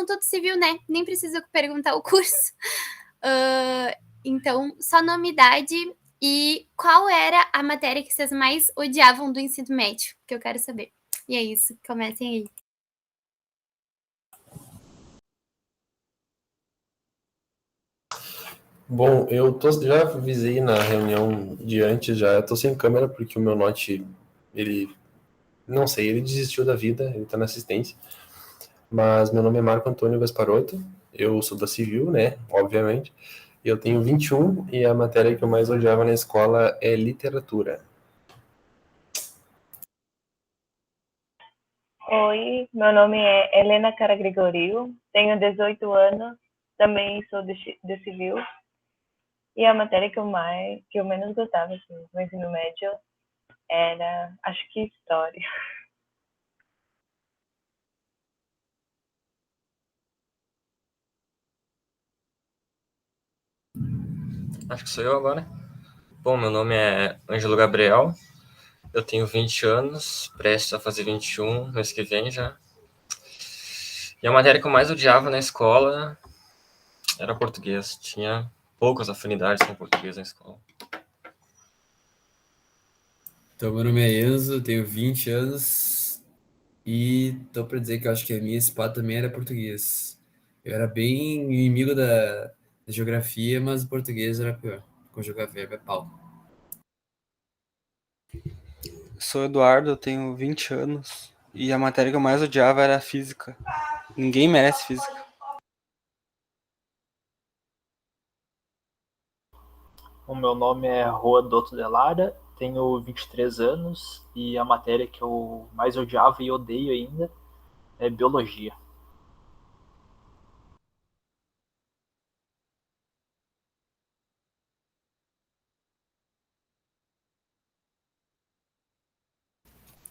são todos civil, né? Nem precisa perguntar o curso. Então, só nome, idade e qual era a matéria que vocês mais odiavam do ensino médio, que eu quero saber. E é isso, comecem aí. Bom, já avisei na reunião de antes, já tô sem câmera porque o meu Note, ele desistiu da vida, ele tá na assistência. Mas meu nome é Marco Antônio Vesparotto, eu sou da Civil, né, obviamente. Eu tenho 21 e a matéria que eu mais odiava na escola é literatura. Oi, meu nome é Helena Cara Gregorio, tenho 18 anos, também sou de Civil. E a matéria que eu menos gostava assim, no ensino médio era, acho que História. Acho que sou eu agora. Bom, meu nome é Ângelo Gabriel, eu tenho 20 anos, prestes a fazer 21 mês que vem já. E a matéria que eu mais odiava na escola era português. Tinha poucas afinidades com português na escola. Então, meu nome é Enzo, tenho 20 anos e tô para dizer que eu acho que a minha espada também era português. Eu era bem inimigo da geografia, mas o português era pior. Conjugar verbo é pau. Sou Eduardo, eu tenho 20 anos e a matéria que eu mais odiava era física. Ninguém merece física. O meu nome é Rua Dotto de Lara, tenho 23 anos e a matéria que eu mais odiava e odeio ainda é biologia.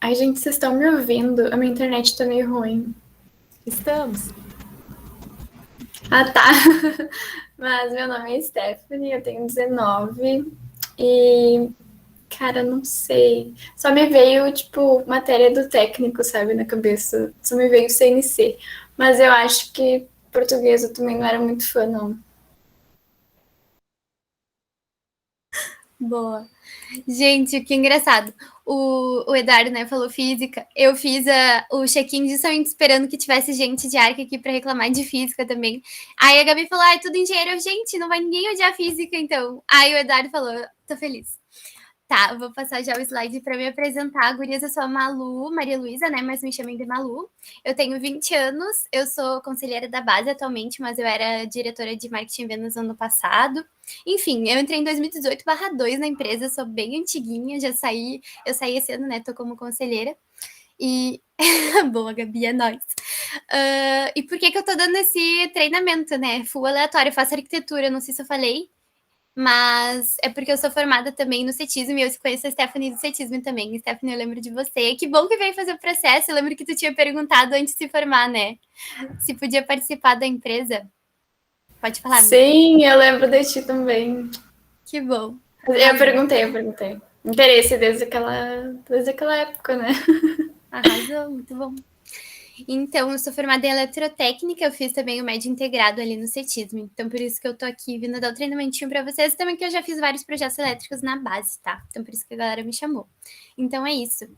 Ai, gente, vocês estão me ouvindo? A minha internet tá meio ruim. Estamos. Ah, tá. Mas meu nome é Stephanie, eu tenho 19 e, cara, não sei. Só me veio, tipo, matéria do técnico, sabe, na cabeça. Só me veio CNC. Mas eu acho que português eu também não era muito fã, não. Boa. Gente, que engraçado. O Eduardo, né, falou física. Eu fiz o check-in justamente esperando que tivesse gente de arca aqui para reclamar de física também. Aí a Gabi falou, tudo engenheiro. Gente, não vai ninguém odiar física, então. Aí o Eduardo falou, tô feliz. Tá, vou passar já o slide para me apresentar. Gurias, eu sou a Malu, Maria Luísa, né? Mas me chamem de Malu. Eu tenho 20 anos, eu sou conselheira da base atualmente, mas eu era diretora de marketing e vendas no ano passado. Enfim, eu entrei em 2018/2 na empresa, sou bem antiguinha, eu saí esse ano, né? Tô como conselheira. E boa, Gabi, é nóis. E por que eu tô dando esse treinamento, né? Full aleatório, eu faço arquitetura, não sei se eu falei. Mas é porque eu sou formada também no cetismo e eu conheço a Stephanie do cetismo também. Stephanie, eu lembro de você. Que bom que veio fazer o processo. Eu lembro que tu tinha perguntado antes de se formar, né? Se podia participar da empresa. Pode falar. Sim, eu lembro de ti também. Que bom. Eu perguntei. Interesse desde aquela época, né? Arrasou, muito bom. Então, eu sou formada em eletrotécnica, eu fiz também o médio integrado ali no cetismo. Então, por isso que eu tô aqui vindo dar o treinamentinho para vocês. Também que eu já fiz vários projetos elétricos na base, tá? Então, por isso que a galera me chamou. Então, é isso.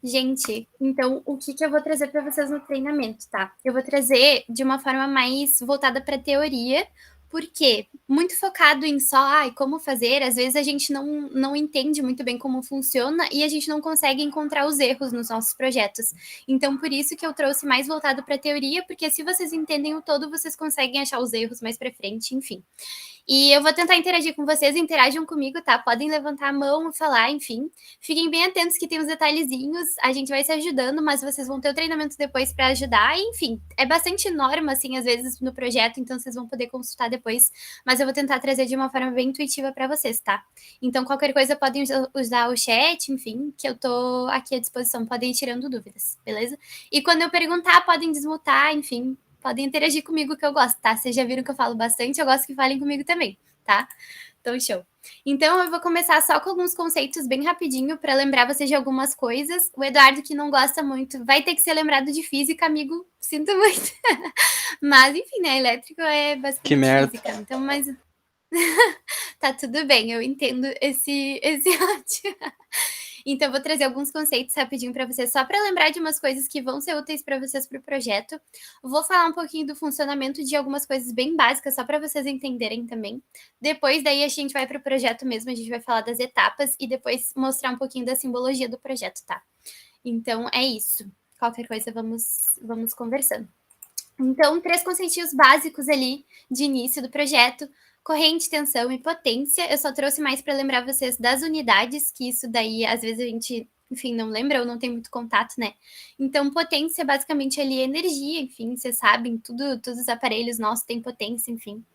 Gente, então, o que eu vou trazer para vocês no treinamento, tá? Eu vou trazer de uma forma mais voltada para teoria, porque muito focado em só como fazer, às vezes a gente não entende muito bem como funciona e a gente não consegue encontrar os erros nos nossos projetos. Então, por isso que eu trouxe mais voltado para teoria, porque se vocês entendem o todo, vocês conseguem achar os erros mais para frente, enfim. E eu vou tentar interagir com vocês, interajam comigo, tá? Podem levantar a mão, falar, enfim. Fiquem bem atentos que tem uns detalhezinhos, a gente vai se ajudando, mas vocês vão ter o treinamento depois para ajudar. Enfim, é bastante norma, assim, às vezes no projeto, então vocês vão poder consultar depois, mas eu vou tentar trazer de uma forma bem intuitiva para vocês, tá? Então, qualquer coisa podem usar o chat, enfim, que eu tô aqui à disposição, podem ir tirando dúvidas, beleza? E quando eu perguntar, podem desmutar, enfim, podem interagir comigo que eu gosto, tá? Vocês já viram que eu falo bastante, eu gosto que falem comigo também. tá? Então, show. Então, eu vou começar só com alguns conceitos bem rapidinho para lembrar vocês de algumas coisas. O Eduardo, que não gosta muito, vai ter que ser lembrado de física, amigo. Sinto muito. Mas, enfim, né? Elétrico é Que basicamente merda. física. Então, mas tá tudo bem, eu entendo esse ódio. Então, eu vou trazer alguns conceitos rapidinho para vocês, só para lembrar de umas coisas que vão ser úteis para vocês para o projeto. Vou falar um pouquinho do funcionamento de algumas coisas bem básicas, só para vocês entenderem também. Depois, daí, a gente vai para o projeto mesmo, a gente vai falar das etapas e depois mostrar um pouquinho da simbologia do projeto, tá? Então, é isso. Qualquer coisa, vamos conversando. Então, 3 conceitinhos básicos ali de início do projeto: corrente, tensão e potência. Eu só trouxe mais para lembrar vocês das unidades, que isso daí, às vezes, a gente, enfim, não lembra ou não tem muito contato, né? Então, potência é basicamente ali energia, enfim, vocês sabem, todos os aparelhos nossos têm potência, enfim.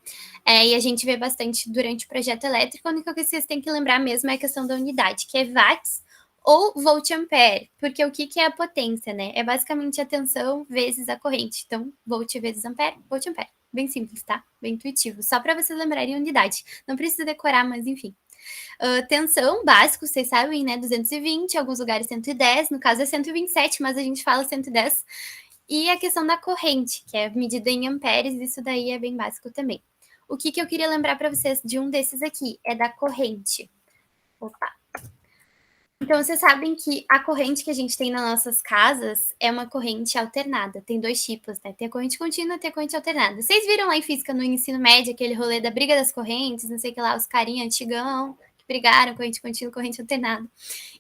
E a gente vê bastante durante o projeto elétrico. A única coisa que vocês têm que lembrar mesmo é a questão da unidade, que é watts ou volt-ampere, porque o que é a potência, né? É basicamente a tensão vezes a corrente. Então, volt vezes ampere, volt-ampere. Bem simples, tá? Bem intuitivo. Só para vocês lembrarem a unidade. Não precisa decorar, mas enfim. Tensão, básico, vocês sabem, né? 220, em alguns lugares 110. No caso é 127, mas a gente fala 110. E a questão da corrente, que é medida em amperes, isso daí é bem básico também. O que eu queria lembrar para vocês de um desses aqui é da corrente. Opa! Então, vocês sabem que a corrente que a gente tem nas nossas casas é uma corrente alternada. Tem 2 tipos, né? Tem a corrente contínua e tem a corrente alternada. Vocês viram lá em física, no ensino médio, aquele rolê da briga das correntes, não sei o que lá, os carinha antigão que brigaram, corrente contínua, corrente alternada.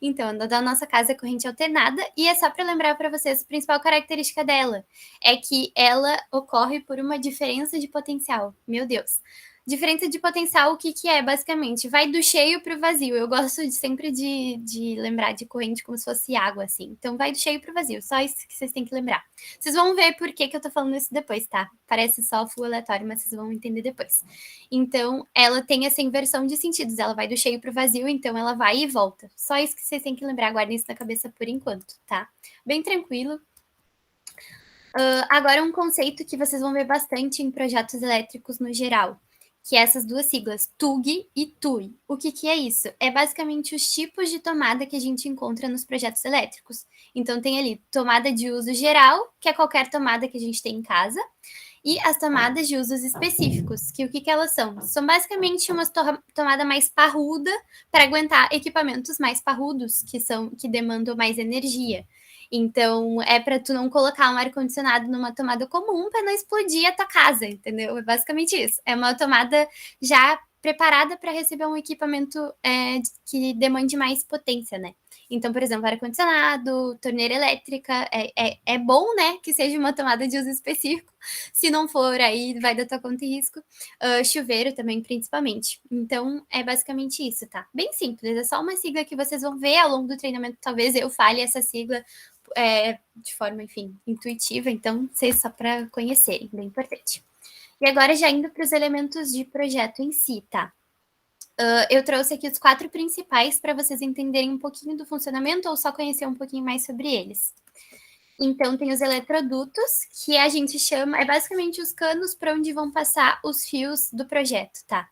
Então, da nossa casa é corrente alternada, e é só para lembrar para vocês, a principal característica dela é que ela ocorre por uma diferença de potencial. Meu Deus! Diferença de potencial, o que é, basicamente? Vai do cheio para o vazio. Eu gosto sempre de lembrar de corrente como se fosse água, assim. Então, vai do cheio para o vazio. Só isso que vocês têm que lembrar. Vocês vão ver por que eu tô falando isso depois, tá? Parece só full aleatório, mas vocês vão entender depois. Então, ela tem essa inversão de sentidos. Ela vai do cheio para o vazio, então ela vai e volta. Só isso que vocês têm que lembrar. Guardem isso na cabeça por enquanto, tá? Bem tranquilo. Agora, um conceito que vocês vão ver bastante em projetos elétricos no geral, que é essas 2 siglas, TUG e TUI. O que é isso? É basicamente os tipos de tomada que a gente encontra nos projetos elétricos. Então, tem ali tomada de uso geral, que é qualquer tomada que a gente tem em casa, e as tomadas de usos específicos, que o que elas são? São basicamente uma tomada mais parruda para aguentar equipamentos mais parrudos, que demandam mais energia. Então, é para tu não colocar um ar-condicionado numa tomada comum para não explodir a tua casa, entendeu? É basicamente isso. É uma tomada já preparada para receber um equipamento que demande mais potência, né? Então, por exemplo, ar-condicionado, torneira elétrica, é bom, né, que seja uma tomada de uso específico. Se não for, aí vai da tua conta e risco. Chuveiro também, principalmente. Então, é basicamente isso, tá? Bem simples, é só uma sigla que vocês vão ver ao longo do treinamento. Talvez eu fale essa sigla de forma, enfim, intuitiva. Então, só para conhecerem, bem importante. E agora, já indo para os elementos de projeto em si, tá? Eu trouxe aqui os 4 principais para vocês entenderem um pouquinho do funcionamento ou só conhecer um pouquinho mais sobre eles. Então, tem os eletrodutos, que a gente chama, é basicamente os canos para onde vão passar os fios do projeto, tá?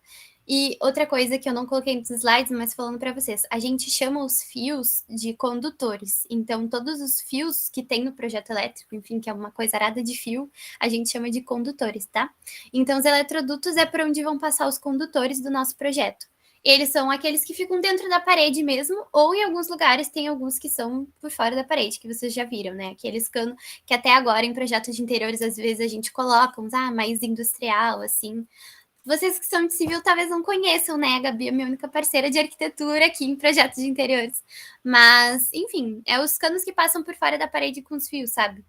E outra coisa que eu não coloquei nos slides, mas falando para vocês, a gente chama os fios de condutores. Então, todos os fios que tem no projeto elétrico, enfim, que é uma coisa arada de fio, a gente chama de condutores, tá? Então, os eletrodutos é por onde vão passar os condutores do nosso projeto. Eles são aqueles que ficam dentro da parede mesmo, ou em alguns lugares tem alguns que são por fora da parede, que vocês já viram, né? Aqueles canos que até agora em projetos de interiores, às vezes a gente coloca uns, mais industrial, assim. Vocês que são de civil talvez não conheçam, né? A Gabi é minha única parceira de arquitetura aqui em projetos de interiores. Mas, enfim, é os canos que passam por fora da parede com os fios, sabe?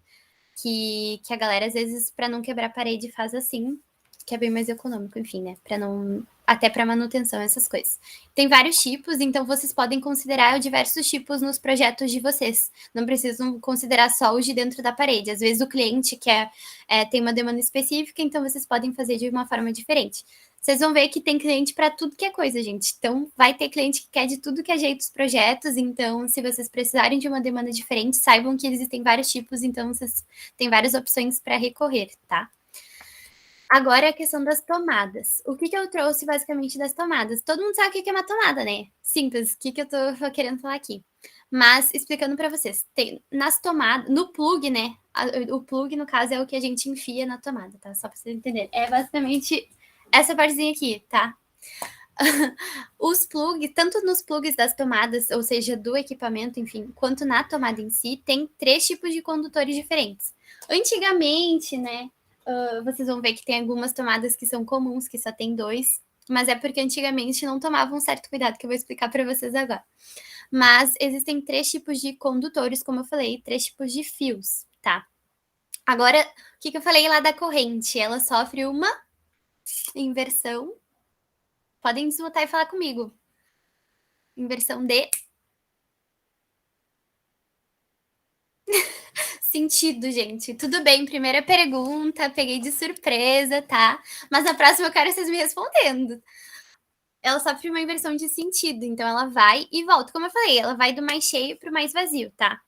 Que a galera, às vezes, para não quebrar a parede, faz assim, que é bem mais econômico, enfim, né? Até para manutenção, essas coisas. Tem vários tipos, então vocês podem considerar diversos tipos nos projetos de vocês. Não precisam considerar só os de dentro da parede. Às vezes o cliente tem uma demanda específica, então vocês podem fazer de uma forma diferente. Vocês vão ver que tem cliente para tudo que é coisa, gente. Então, vai ter cliente que quer de tudo que é jeito os projetos. Então, se vocês precisarem de uma demanda diferente, saibam que existem vários tipos, então vocês têm várias opções para recorrer, tá? Agora é a questão das tomadas. O que eu trouxe basicamente das tomadas? Todo mundo sabe o que é uma tomada, né? Simples, o que eu tô querendo falar aqui. Mas, explicando para vocês, tem nas tomadas, no plug, né? O plug, no caso, é o que a gente enfia na tomada, tá? Só para vocês entenderem. É basicamente essa partezinha aqui, tá? Os plugs, tanto nos plugs das tomadas, ou seja, do equipamento, enfim, quanto na tomada em si, tem 3 tipos de condutores diferentes. Antigamente, né, vocês vão ver que tem algumas tomadas que são comuns, que só tem 2, mas é porque antigamente não tomavam certo cuidado, que eu vou explicar para vocês agora. Mas existem 3 tipos de condutores, como eu falei, 3 tipos de fios, tá? Agora, o que eu falei lá da corrente? Ela sofre uma inversão. Podem desmutar e falar comigo. Inversão de sentido, gente. Tudo bem, primeira pergunta, peguei de surpresa, tá? Mas na próxima eu quero vocês me respondendo. Ela sofre uma inversão de sentido, então ela vai e volta. Como eu falei, ela vai do mais cheio para o mais vazio, tá?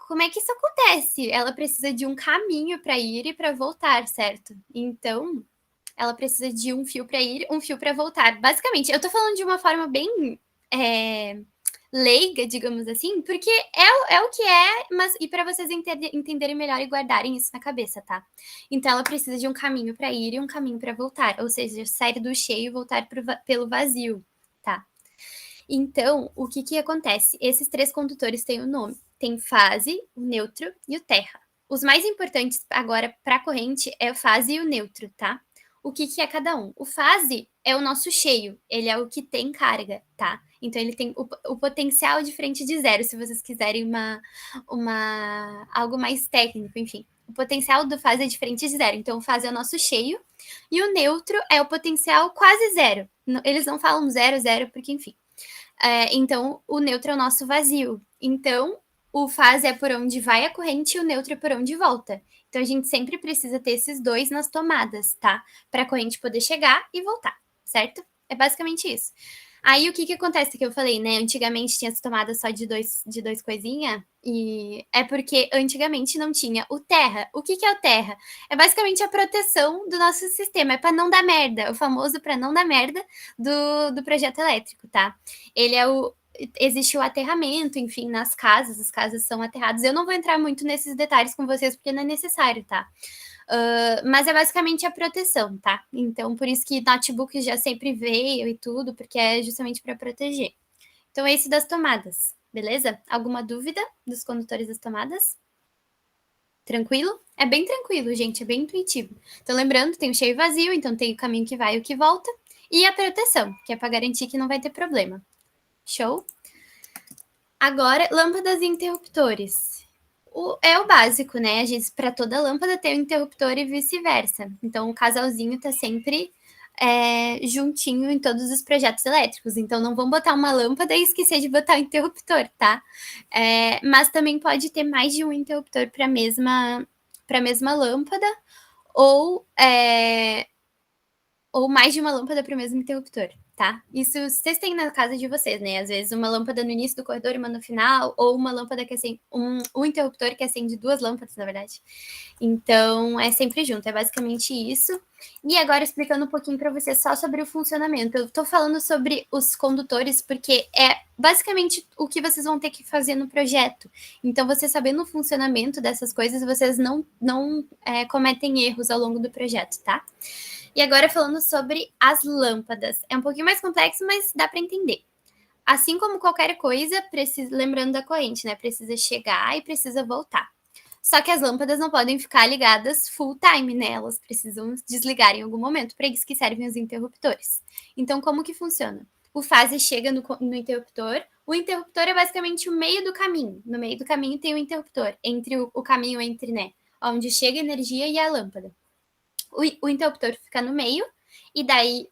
Como é que isso acontece? Ela precisa de um caminho para ir e para voltar, certo? Então, ela precisa de um fio para ir, um fio para voltar. Basicamente, eu tô falando de uma forma bem leiga, digamos assim, porque é o que é, mas e para vocês entenderem melhor e guardarem isso na cabeça, tá? Então, ela precisa de um caminho para ir e um caminho para voltar, ou seja, sair do cheio e voltar pelo vazio, tá? Então, o que acontece? Esses 3 condutores têm o nome. Tem fase, o neutro e o terra. Os mais importantes agora para a corrente é a fase e o neutro, tá? O que é cada um? O fase é o nosso cheio, ele é o que tem carga, tá? Então, ele tem o potencial diferente de zero, se vocês quiserem algo mais técnico, enfim. O potencial do fase é diferente de zero, então o fase é o nosso cheio, e o neutro é o potencial quase zero. Eles não falam zero, zero, porque, enfim. Então, o neutro é o nosso vazio. Então, o fase é por onde vai a corrente e o neutro é por onde volta. Então, a gente sempre precisa ter esses 2 nas tomadas, tá? Para a corrente poder chegar e voltar, certo? É basicamente isso. Aí, o que acontece que eu falei, né? Antigamente tinha as tomadas só de dois coisinha, e é porque antigamente não tinha o terra. O que é o terra? É basicamente a proteção do nosso sistema, é para não dar merda, o famoso para não dar merda do projeto elétrico, tá? Ele é existe o aterramento, enfim, nas casas, as casas são aterradas. Eu não vou entrar muito nesses detalhes com vocês, porque não é necessário, tá? Mas é basicamente a proteção, tá? Então, por isso que notebook já sempre veio e tudo, porque é justamente para proteger. Então, é esse das tomadas, beleza? Alguma dúvida dos condutores das tomadas? Tranquilo? É bem tranquilo, gente, é bem intuitivo. Então, lembrando, tem o cheio e vazio, então tem o caminho que vai e o que volta. E a proteção, que é para garantir que não vai ter problema. Show? Agora, lâmpadas e interruptores. É o básico, né? A gente, para toda lâmpada tem um interruptor e vice-versa. Então, o casalzinho tá sempre juntinho em todos os projetos elétricos. Então, não vão botar uma lâmpada e esquecer de botar o interruptor, tá? Mas também pode ter mais de um interruptor para a mesma lâmpada ou mais de uma lâmpada para o mesmo interruptor, tá? Isso vocês têm na casa de vocês, né? Às vezes uma lâmpada no início do corredor e uma no final, ou uma lâmpada que acende, um interruptor que acende 2 lâmpadas, na verdade. Então, é sempre junto, é basicamente isso. E agora, explicando um pouquinho para vocês só sobre o funcionamento. Eu tô falando sobre os condutores porque é basicamente o que vocês vão ter que fazer no projeto. Então, você sabendo o funcionamento dessas coisas, vocês não cometem erros ao longo do projeto, tá? E agora falando sobre as lâmpadas. É um pouquinho mais complexo, mas dá para entender. Assim como qualquer coisa, lembrando da corrente, né? Precisa chegar e precisa voltar. Só que as lâmpadas não podem ficar ligadas full time, né? Elas precisam desligar em algum momento, para isso que servem os interruptores. Então, como que funciona? O fase chega no interruptor. O interruptor é basicamente o meio do caminho. No meio do caminho tem o interruptor, entre o caminho entre, né? Onde chega a energia e a lâmpada. O interruptor fica no meio, e daí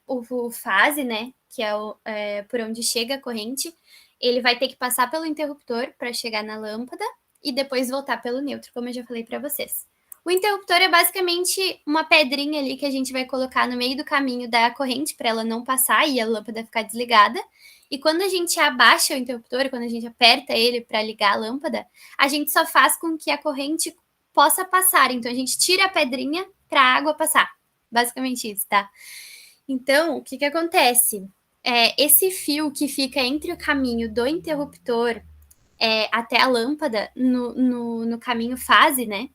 o fase, né, que é por onde chega a corrente, ele vai ter que passar pelo interruptor para chegar na lâmpada e depois voltar pelo neutro, como eu já falei para vocês. O interruptor é basicamente uma pedrinha ali que a gente vai colocar no meio do caminho da corrente para ela não passar e a lâmpada ficar desligada. E quando a gente abaixa o interruptor, quando a gente aperta ele para ligar a lâmpada, a gente só faz com que a corrente possa passar. Então, a gente tira a pedrinha para a água passar. Basicamente isso, tá? Então, o que acontece? Esse fio que fica entre o caminho do interruptor até a lâmpada, no caminho fase, né?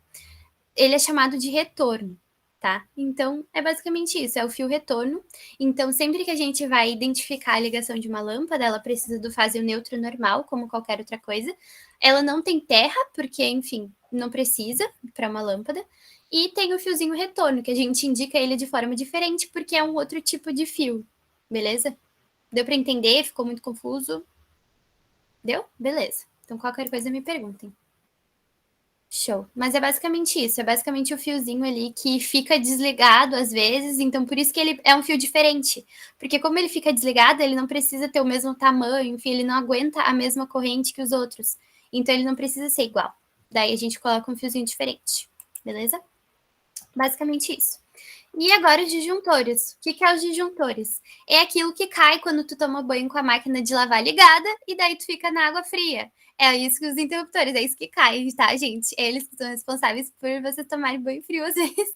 Ele é chamado de retorno, tá? Então, é basicamente isso, é o fio retorno. Então, sempre que a gente vai identificar a ligação de uma lâmpada, ela precisa do fase e o neutro normal, como qualquer outra coisa. Ela não tem terra, porque, enfim, não precisa para uma lâmpada. E tem o fiozinho retorno, que a gente indica ele de forma diferente, porque é um outro tipo de fio, beleza? Deu para entender? Ficou muito confuso? Deu? Beleza. Então, qualquer coisa me perguntem. Show. Mas é basicamente isso. É basicamente o fiozinho ali que fica desligado às vezes. Então, por isso que ele é um fio diferente. Porque como ele fica desligado, ele não precisa ter o mesmo tamanho. Enfim, ele não aguenta a mesma corrente que os outros. Então, ele não precisa ser igual. Daí, a gente coloca um fiozinho diferente. Beleza? Basicamente isso. E agora os disjuntores. O que é os disjuntores? É aquilo que cai quando tu toma banho com a máquina de lavar ligada e daí tu fica na água fria. É isso que os interruptores, é isso que cai, tá, gente? Eles que são responsáveis por você tomar banho frio às vezes.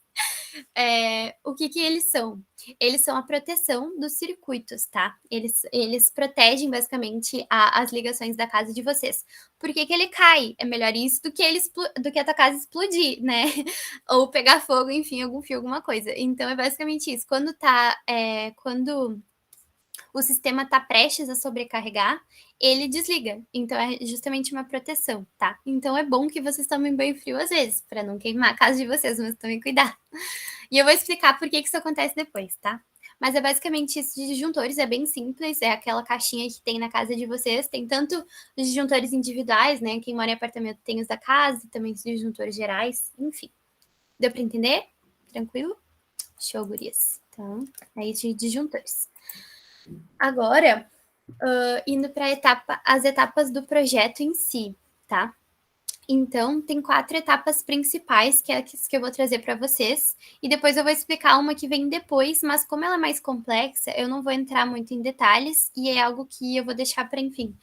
O que eles são? Eles são a proteção dos circuitos, tá? Eles protegem, basicamente, as ligações da casa de vocês. Por que ele cai? É melhor isso do que a tua casa explodir, né? Ou pegar fogo, enfim, algum fio, alguma coisa. Então, é basicamente isso. Quando o sistema está prestes a sobrecarregar, ele desliga. Então, é justamente uma proteção, tá? Então, é bom que vocês tomem banho frio às vezes, para não queimar a casa de vocês, mas tomem cuidado. E eu vou explicar por que isso acontece depois, tá? Mas é basicamente isso de disjuntores, é bem simples, é aquela caixinha que tem na casa de vocês, tem tanto os disjuntores individuais, né? Quem mora em apartamento tem os da casa, também os disjuntores gerais, enfim. Deu para entender? Tranquilo? Show, gurias. Então, é isso de disjuntores. Agora, indo para as etapas do projeto em si, tá? Então, tem 4 etapas principais, que é as que eu vou trazer para vocês, e depois eu vou explicar uma que vem depois, mas como ela é mais complexa, eu não vou entrar muito em detalhes, e é algo que eu vou deixar para, enfim,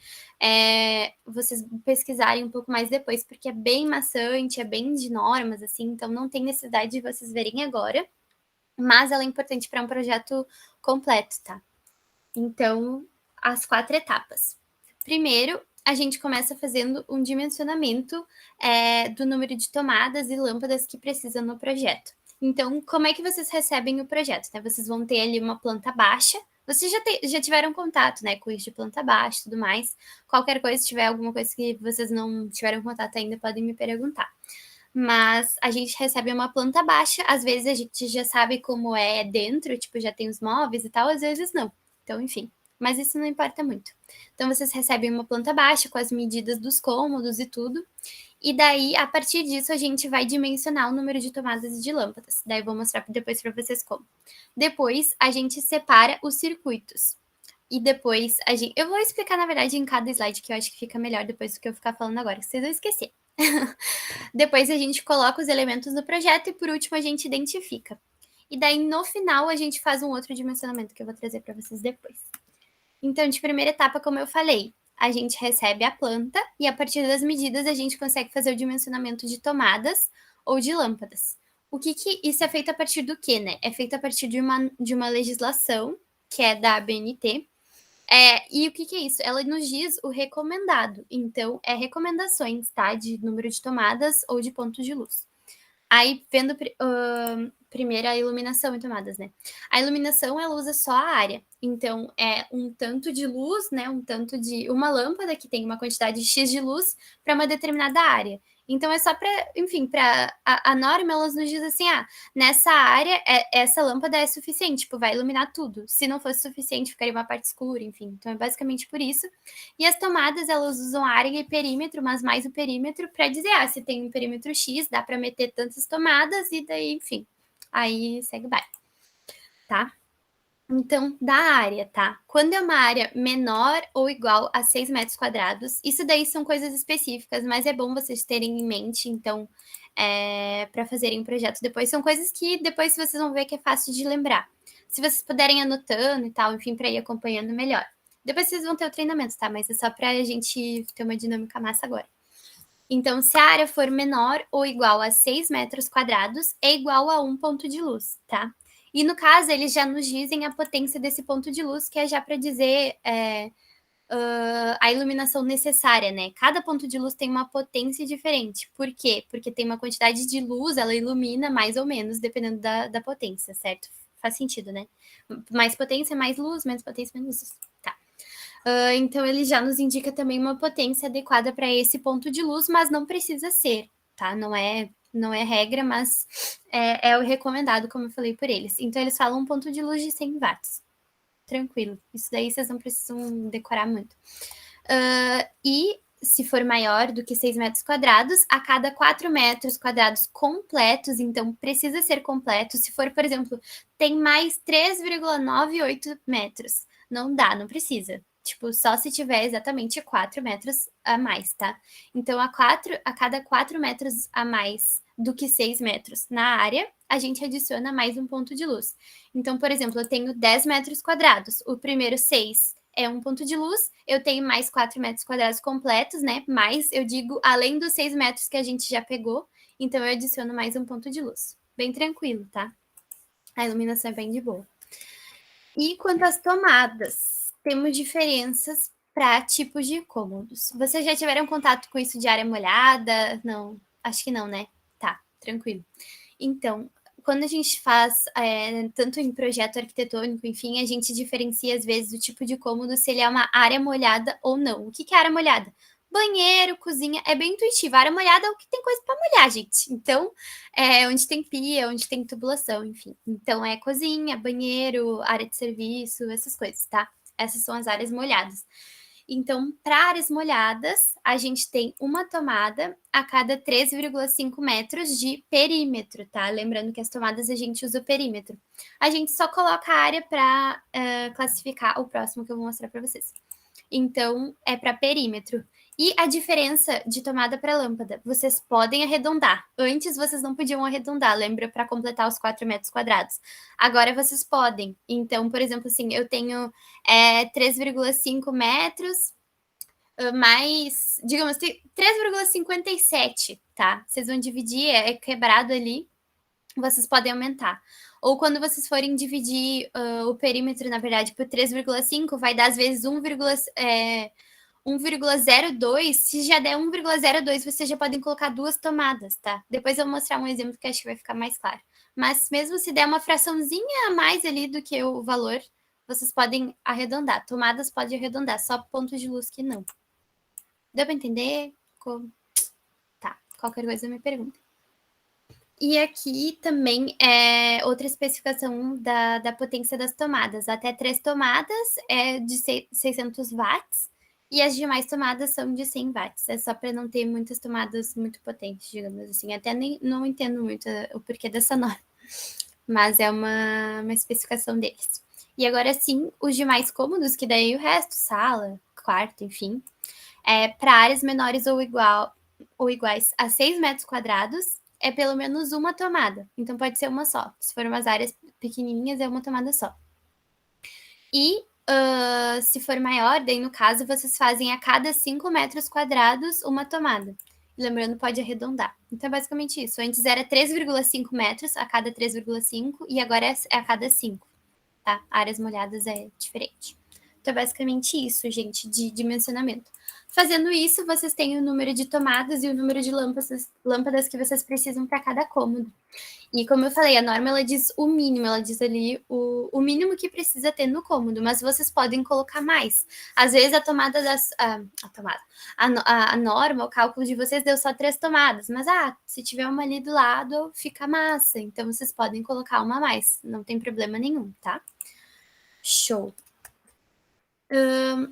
vocês pesquisarem um pouco mais depois, porque é bem maçante, é bem de normas, assim, então não tem necessidade de vocês verem agora, mas ela é importante para um projeto completo, tá? Então, as 4 etapas. Primeiro, a gente começa fazendo um dimensionamento do número de tomadas e lâmpadas que precisa no projeto. Então, como é que vocês recebem o projeto? Né? Vocês vão ter ali uma planta baixa. Vocês já tiveram contato, né, com isso de planta baixa e tudo mais. Qualquer coisa, se tiver alguma coisa que vocês não tiveram contato ainda, podem me perguntar. Mas a gente recebe uma planta baixa, às vezes a gente já sabe como é dentro, tipo, já tem os móveis e tal, às vezes não. Então, enfim, mas isso não importa muito. Então, vocês recebem uma planta baixa com as medidas dos cômodos e tudo. E daí, a partir disso, a gente vai dimensionar o número de tomadas e de lâmpadas. Daí, eu vou mostrar depois para vocês como. Depois, a gente separa os circuitos. E depois, eu vou explicar, na verdade, em cada slide, que eu acho que fica melhor depois do que eu ficar falando agora, que vocês vão esquecer. Depois, a gente coloca os elementos do projeto e, por último, a gente identifica. E daí, no final, a gente faz um outro dimensionamento que eu vou trazer para vocês depois. Então, de primeira etapa, como eu falei, a gente recebe a planta e, a partir das medidas, a gente consegue fazer o dimensionamento de tomadas ou de lâmpadas. Isso é feito a partir do quê, né? É feito a partir de uma legislação, que é da ABNT. E o que é isso? Ela nos diz o recomendado. Então, recomendações, tá? De número de tomadas ou de pontos de luz. Aí, vendo primeiro a iluminação e tomadas, né? A iluminação, ela usa só a área. Então, é um tanto de luz, né? Um tanto de uma lâmpada que tem uma quantidade X de luz para uma determinada área. Então, é só para, enfim, para a norma, elas nos diz assim, nessa área, essa lâmpada é suficiente, tipo, vai iluminar tudo. Se não fosse suficiente, ficaria uma parte escura, enfim. Então, é basicamente por isso. E as tomadas, elas usam área e perímetro, mas mais o perímetro para dizer, se tem um perímetro X, dá para meter tantas tomadas e daí, enfim. Aí, segue o baile. Tá? Então, da área, tá? Quando é uma área menor ou igual a 6 metros quadrados, isso daí são coisas específicas, mas é bom vocês terem em mente, então, para fazerem um projeto depois. São coisas que depois vocês vão ver que é fácil de lembrar. Se vocês puderem anotando e tal, enfim, para ir acompanhando melhor. Depois vocês vão ter o treinamento, tá? Mas é só pra gente ter uma dinâmica massa agora. Então, se a área for menor ou igual a 6 metros quadrados, é igual a 1 ponto de luz, tá? E no caso, eles já nos dizem a potência desse ponto de luz, que é já para dizer a iluminação necessária, né? Cada ponto de luz tem uma potência diferente. Por quê? Porque tem uma quantidade de luz, ela ilumina mais ou menos, dependendo da potência, certo? Faz sentido, né? Mais potência, mais luz, menos potência, menos luz. Tá. Então, ele já nos indica também uma potência adequada para esse ponto de luz, mas não precisa ser, tá? Não é regra, mas é o recomendado, como eu falei por eles. Então, eles falam um ponto de luz de 100 watts. Tranquilo. Isso daí vocês não precisam decorar muito. E se for maior do que 6 metros quadrados, a cada 4 metros quadrados completos, então precisa ser completo. Se for, por exemplo, tem mais 3,98 metros. Não dá, não precisa. Tipo, só se tiver exatamente 4 metros a mais, tá? Então, a cada 4 metros a mais do que 6 metros na área, a gente adiciona mais um ponto de luz. Então, por exemplo, eu tenho 10 metros quadrados. O primeiro 6 é um ponto de luz. Eu tenho mais 4 metros quadrados completos, né? Mais, eu digo, além dos 6 metros que a gente já pegou. Então, eu adiciono mais um ponto de luz. Bem tranquilo, tá? A iluminação é bem de boa. E quanto às tomadas, temos diferenças para tipos de cômodos. Vocês já tiveram contato com isso de área molhada? Não, acho que não, né? Tá, tranquilo. Então, quando a gente faz, tanto em projeto arquitetônico, enfim, a gente diferencia, às vezes, o tipo de cômodo, se ele é uma área molhada ou não. O que é área molhada? Banheiro, cozinha, é bem intuitivo. A área molhada é o que tem coisa para molhar, gente. Então, onde tem pia, onde tem tubulação, enfim. Então, é cozinha, banheiro, área de serviço, essas coisas, tá? Essas são as áreas molhadas. Então, para áreas molhadas, a gente tem uma tomada a cada 3,5 metros de perímetro, tá? Lembrando que as tomadas a gente usa o perímetro. A gente só coloca a área para classificar o próximo que eu vou mostrar para vocês. Então, é para perímetro. E a diferença de tomada para lâmpada, vocês podem arredondar. Antes vocês não podiam arredondar, lembra, para completar os 4 metros quadrados. Agora vocês podem. Então, por exemplo, assim, eu tenho 3,5 metros mais, digamos, 3,57, tá? Vocês vão dividir, é quebrado ali, vocês podem aumentar. Ou quando vocês forem dividir o perímetro, na verdade, por 3,5, vai dar às vezes 1,02, se já der 1,02, vocês já podem colocar 2 tomadas, tá? Depois eu vou mostrar um exemplo que acho que vai ficar mais claro. Mas mesmo se der uma fraçãozinha a mais ali do que o valor, vocês podem arredondar. Tomadas pode arredondar, só pontos de luz que não. Deu para entender? Tá, qualquer coisa me pergunta. E aqui também é outra especificação da potência das tomadas. Até 3 tomadas é de 600 watts e as demais tomadas são de 100 watts. É só para não ter muitas tomadas muito potentes, digamos assim. Até nem não entendo muito o porquê dessa norma, mas é uma especificação deles. E agora sim, os demais cômodos, que daí o resto, sala, quarto, enfim, para áreas menores ou iguais a 6 metros quadrados, é pelo menos uma tomada. Então, pode ser uma só. Se for umas áreas pequenininhas, é uma tomada só. E se for maior, daí no caso, vocês fazem a cada 5 metros quadrados uma tomada. Lembrando, pode arredondar. Então, é basicamente isso. Antes era 3,5 metros a cada 3,5 e agora é a cada 5, tá? Áreas molhadas é diferente. Então, é basicamente isso, gente, de dimensionamento. Fazendo isso, vocês têm o número de tomadas e o número de lâmpadas que vocês precisam para cada cômodo. E como eu falei, a norma ela diz o mínimo, ela diz ali o mínimo que precisa ter no cômodo, mas vocês podem colocar mais. Às vezes a norma, o cálculo de vocês deu só 3 tomadas, mas se tiver uma ali do lado, fica massa. Então vocês podem colocar uma a mais, não tem problema nenhum, tá? Show.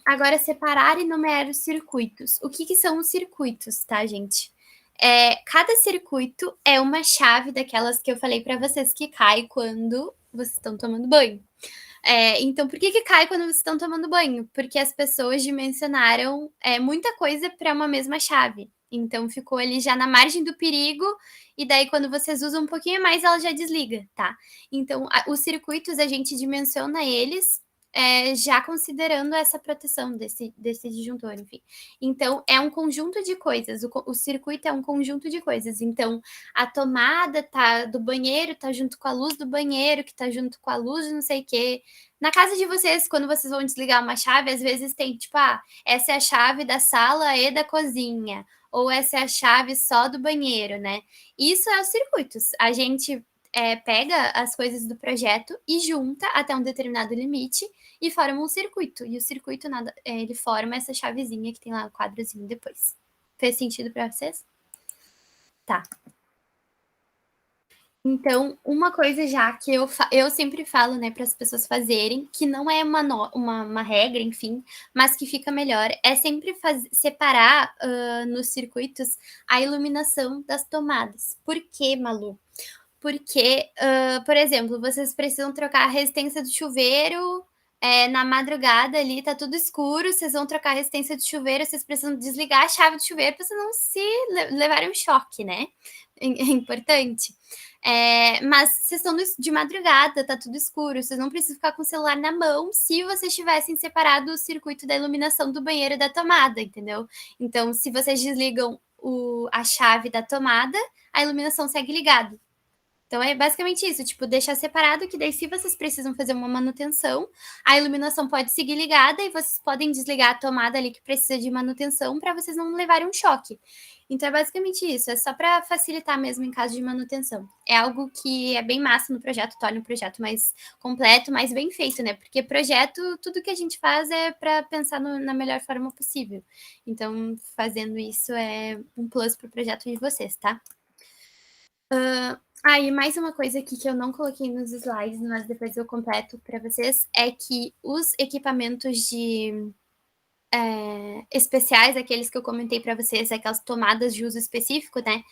Agora, separar e numerar os circuitos. O que são os circuitos, tá, gente? Cada circuito é uma chave daquelas que eu falei para vocês que cai quando vocês estão tomando banho. Então, por que cai quando vocês estão tomando banho? Porque as pessoas dimensionaram muita coisa para uma mesma chave. Então, ficou ali já na margem do perigo, e daí quando vocês usam um pouquinho mais, ela já desliga, tá? Então, os circuitos, a gente dimensiona eles já considerando essa proteção desse disjuntor, enfim. Então, é um conjunto de coisas, o circuito é um conjunto de coisas. Então, a tomada do banheiro tá junto com a luz do banheiro, que tá junto com a luz de não sei o quê. Na casa de vocês, quando vocês vão desligar uma chave, às vezes tem, tipo, essa é a chave da sala e da cozinha, ou essa é a chave só do banheiro, né? Isso é os circuitos. A gente pega as coisas do projeto e junta até um determinado limite e forma um circuito. E o circuito, ele forma essa chavezinha que tem lá o quadrozinho depois. Fez sentido para vocês? Tá. Então, uma coisa já que eu sempre falo, né, para as pessoas fazerem, que não é uma regra, enfim, mas que fica melhor, é sempre separar nos circuitos a iluminação das tomadas. Por quê, Malu? Porque, por exemplo, vocês precisam trocar a resistência do chuveiro na madrugada ali, tá tudo escuro, vocês vão trocar a resistência do chuveiro, vocês precisam desligar a chave do chuveiro para vocês não se levarem um choque, né? É importante. Mas vocês estão de madrugada, tá tudo escuro, vocês não precisam ficar com o celular na mão se vocês tivessem separado o circuito da iluminação do banheiro da tomada, entendeu? Então, se vocês desligam a chave da tomada, a iluminação segue ligada. Então, é basicamente isso, tipo, deixar separado, que daí se vocês precisam fazer uma manutenção, a iluminação pode seguir ligada e vocês podem desligar a tomada ali que precisa de manutenção para vocês não levarem um choque. Então, é basicamente isso, é só para facilitar mesmo em caso de manutenção. É algo que é bem massa no projeto, torna o projeto mais completo, mais bem feito, né? Porque projeto, tudo que a gente faz é para pensar na melhor forma possível. Então, fazendo isso é um plus para o projeto de vocês, tá? E mais uma coisa aqui que eu não coloquei nos slides, mas depois eu completo para vocês, é que os equipamentos especiais, aqueles que eu comentei para vocês, aquelas tomadas de uso específico, né?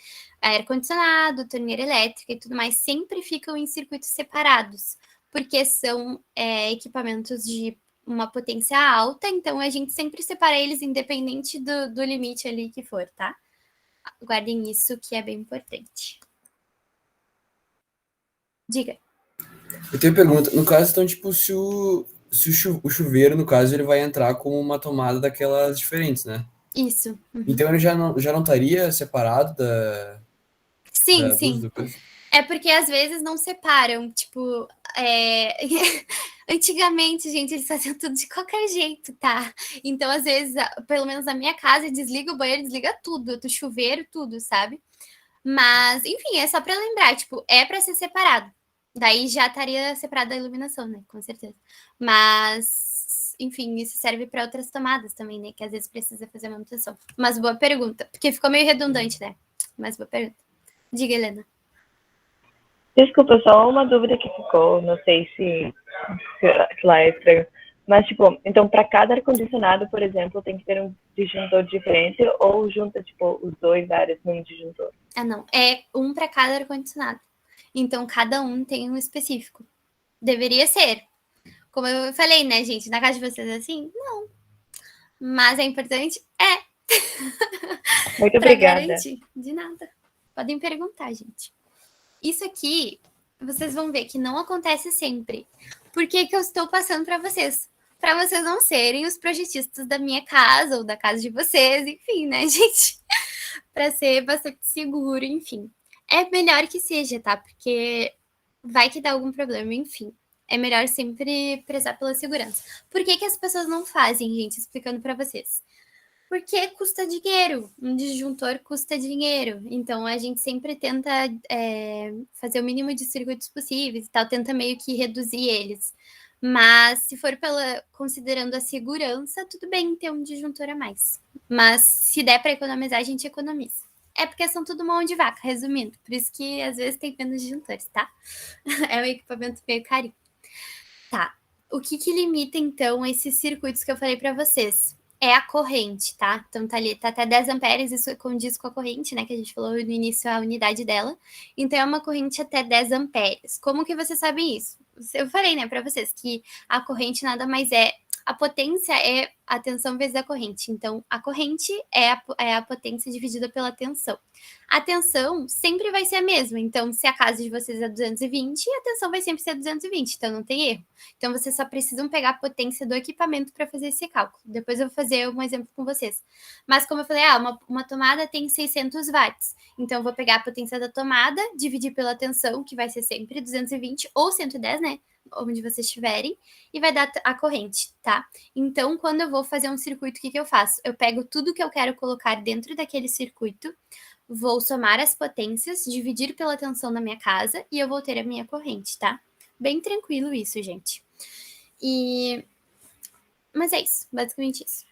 Ar-condicionado, torneira elétrica e tudo mais, sempre ficam em circuitos separados, porque são equipamentos de uma potência alta, então a gente sempre separa eles independente do limite ali que for, tá? Guardem isso, que é bem importante. Diga. Eu tenho uma pergunta. No caso, então, tipo, se o chuveiro, no caso, ele vai entrar como uma tomada daquelas diferentes, né? Isso. Uhum. Então ele já não estaria separado Sim, sim. É porque às vezes não separam, tipo, antigamente, gente, eles faziam tudo de qualquer jeito, tá? Então, às vezes, pelo menos na minha casa, desliga o banheiro, desliga tudo, do chuveiro, tudo, sabe? Mas, enfim, é só pra lembrar, tipo, é pra ser separado. Daí já estaria separada a iluminação, né? Com certeza. Mas, enfim, isso serve para outras tomadas também, né? Que às vezes precisa fazer manutenção. Mas boa pergunta, porque ficou meio redundante, né? Mas boa pergunta. Diga, Helena. Desculpa, só uma dúvida que ficou, não sei se lá é estranho. Mas, tipo, então, para cada ar-condicionado, por exemplo, tem que ter um disjuntor diferente ou junta, tipo, os dois áreas num disjuntor? Não. É um para cada ar-condicionado. Então, cada um tem um específico. Deveria ser. Como eu falei, né, gente? Na casa de vocês é assim? Não. Mas é importante? Muito obrigada. Garantir. De nada. Podem perguntar, gente. Isso aqui, vocês vão ver que não acontece sempre. Por que eu estou passando para vocês? Para vocês não serem os projetistas da minha casa ou da casa de vocês, enfim, né, gente? Para ser bastante seguro, enfim. É melhor que seja, tá? Porque vai que dá algum problema, enfim. É melhor sempre prezar pela segurança. Por que as pessoas não fazem, gente? Explicando para vocês. Porque custa dinheiro. Um disjuntor custa dinheiro. Então, a gente sempre tenta fazer o mínimo de circuitos possíveis e tal. Tenta meio que reduzir eles. Mas, se for considerando a segurança, tudo bem ter um disjuntor a mais. Mas, se der para economizar, a gente economiza. É porque são tudo mão de vaca, resumindo. Por isso que, às vezes, tem menos disjuntores, tá? É um equipamento meio carinho. Tá. O que limita, então, esses circuitos que eu falei para vocês? É a corrente, tá? Então, tá ali, tá até 10 amperes, isso condiz com a corrente, né? Que a gente falou no início, a unidade dela. Então, é uma corrente até 10 amperes. Como que vocês sabem isso? Eu falei, né, para vocês, que a corrente nada mais é... A potência é a tensão vezes a corrente. Então, a corrente é a potência dividida pela tensão. A tensão sempre vai ser a mesma. Então, se a casa de vocês é 220, a tensão vai sempre ser 220. Então, não tem erro. Então, vocês só precisam pegar a potência do equipamento para fazer esse cálculo. Depois eu vou fazer um exemplo com vocês. Mas, como eu falei, uma tomada tem 600 watts. Então, eu vou pegar a potência da tomada, dividir pela tensão, que vai ser sempre 220 ou 110, né? Onde vocês estiverem, e vai dar a corrente, tá? Então, quando eu vou fazer um circuito, o que eu faço? Eu pego tudo que eu quero colocar dentro daquele circuito, vou somar as potências, dividir pela tensão da minha casa, e eu vou ter a minha corrente, tá? Bem tranquilo isso, gente. Mas é isso, basicamente isso.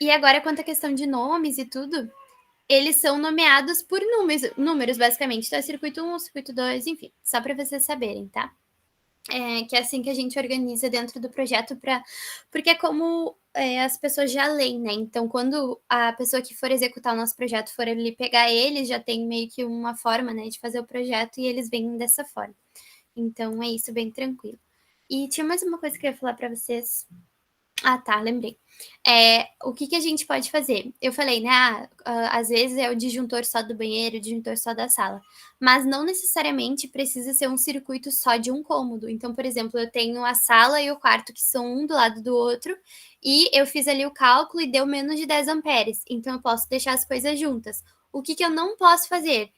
E agora, quanto à questão de nomes e tudo, eles são nomeados por números, basicamente. Então, é circuito 1, circuito 2, enfim, só para vocês saberem, tá? Que é assim que a gente organiza dentro do projeto, porque é como as pessoas já leem, né? Então, quando a pessoa que for executar o nosso projeto for ali pegar eles, já tem meio que uma forma, né, de fazer o projeto, e eles vêm dessa forma. Então, é isso, bem tranquilo. E tinha mais uma coisa que eu ia falar para vocês. Ah, tá, lembrei. O que a gente pode fazer? Eu falei, né? Às vezes é o disjuntor só do banheiro, o disjuntor só da sala. Mas não necessariamente precisa ser um circuito só de um cômodo. Então, por exemplo, eu tenho a sala e o quarto que são um do lado do outro, e eu fiz ali o cálculo e deu menos de 10 amperes. Então, eu posso deixar as coisas juntas. O que eu não posso fazer?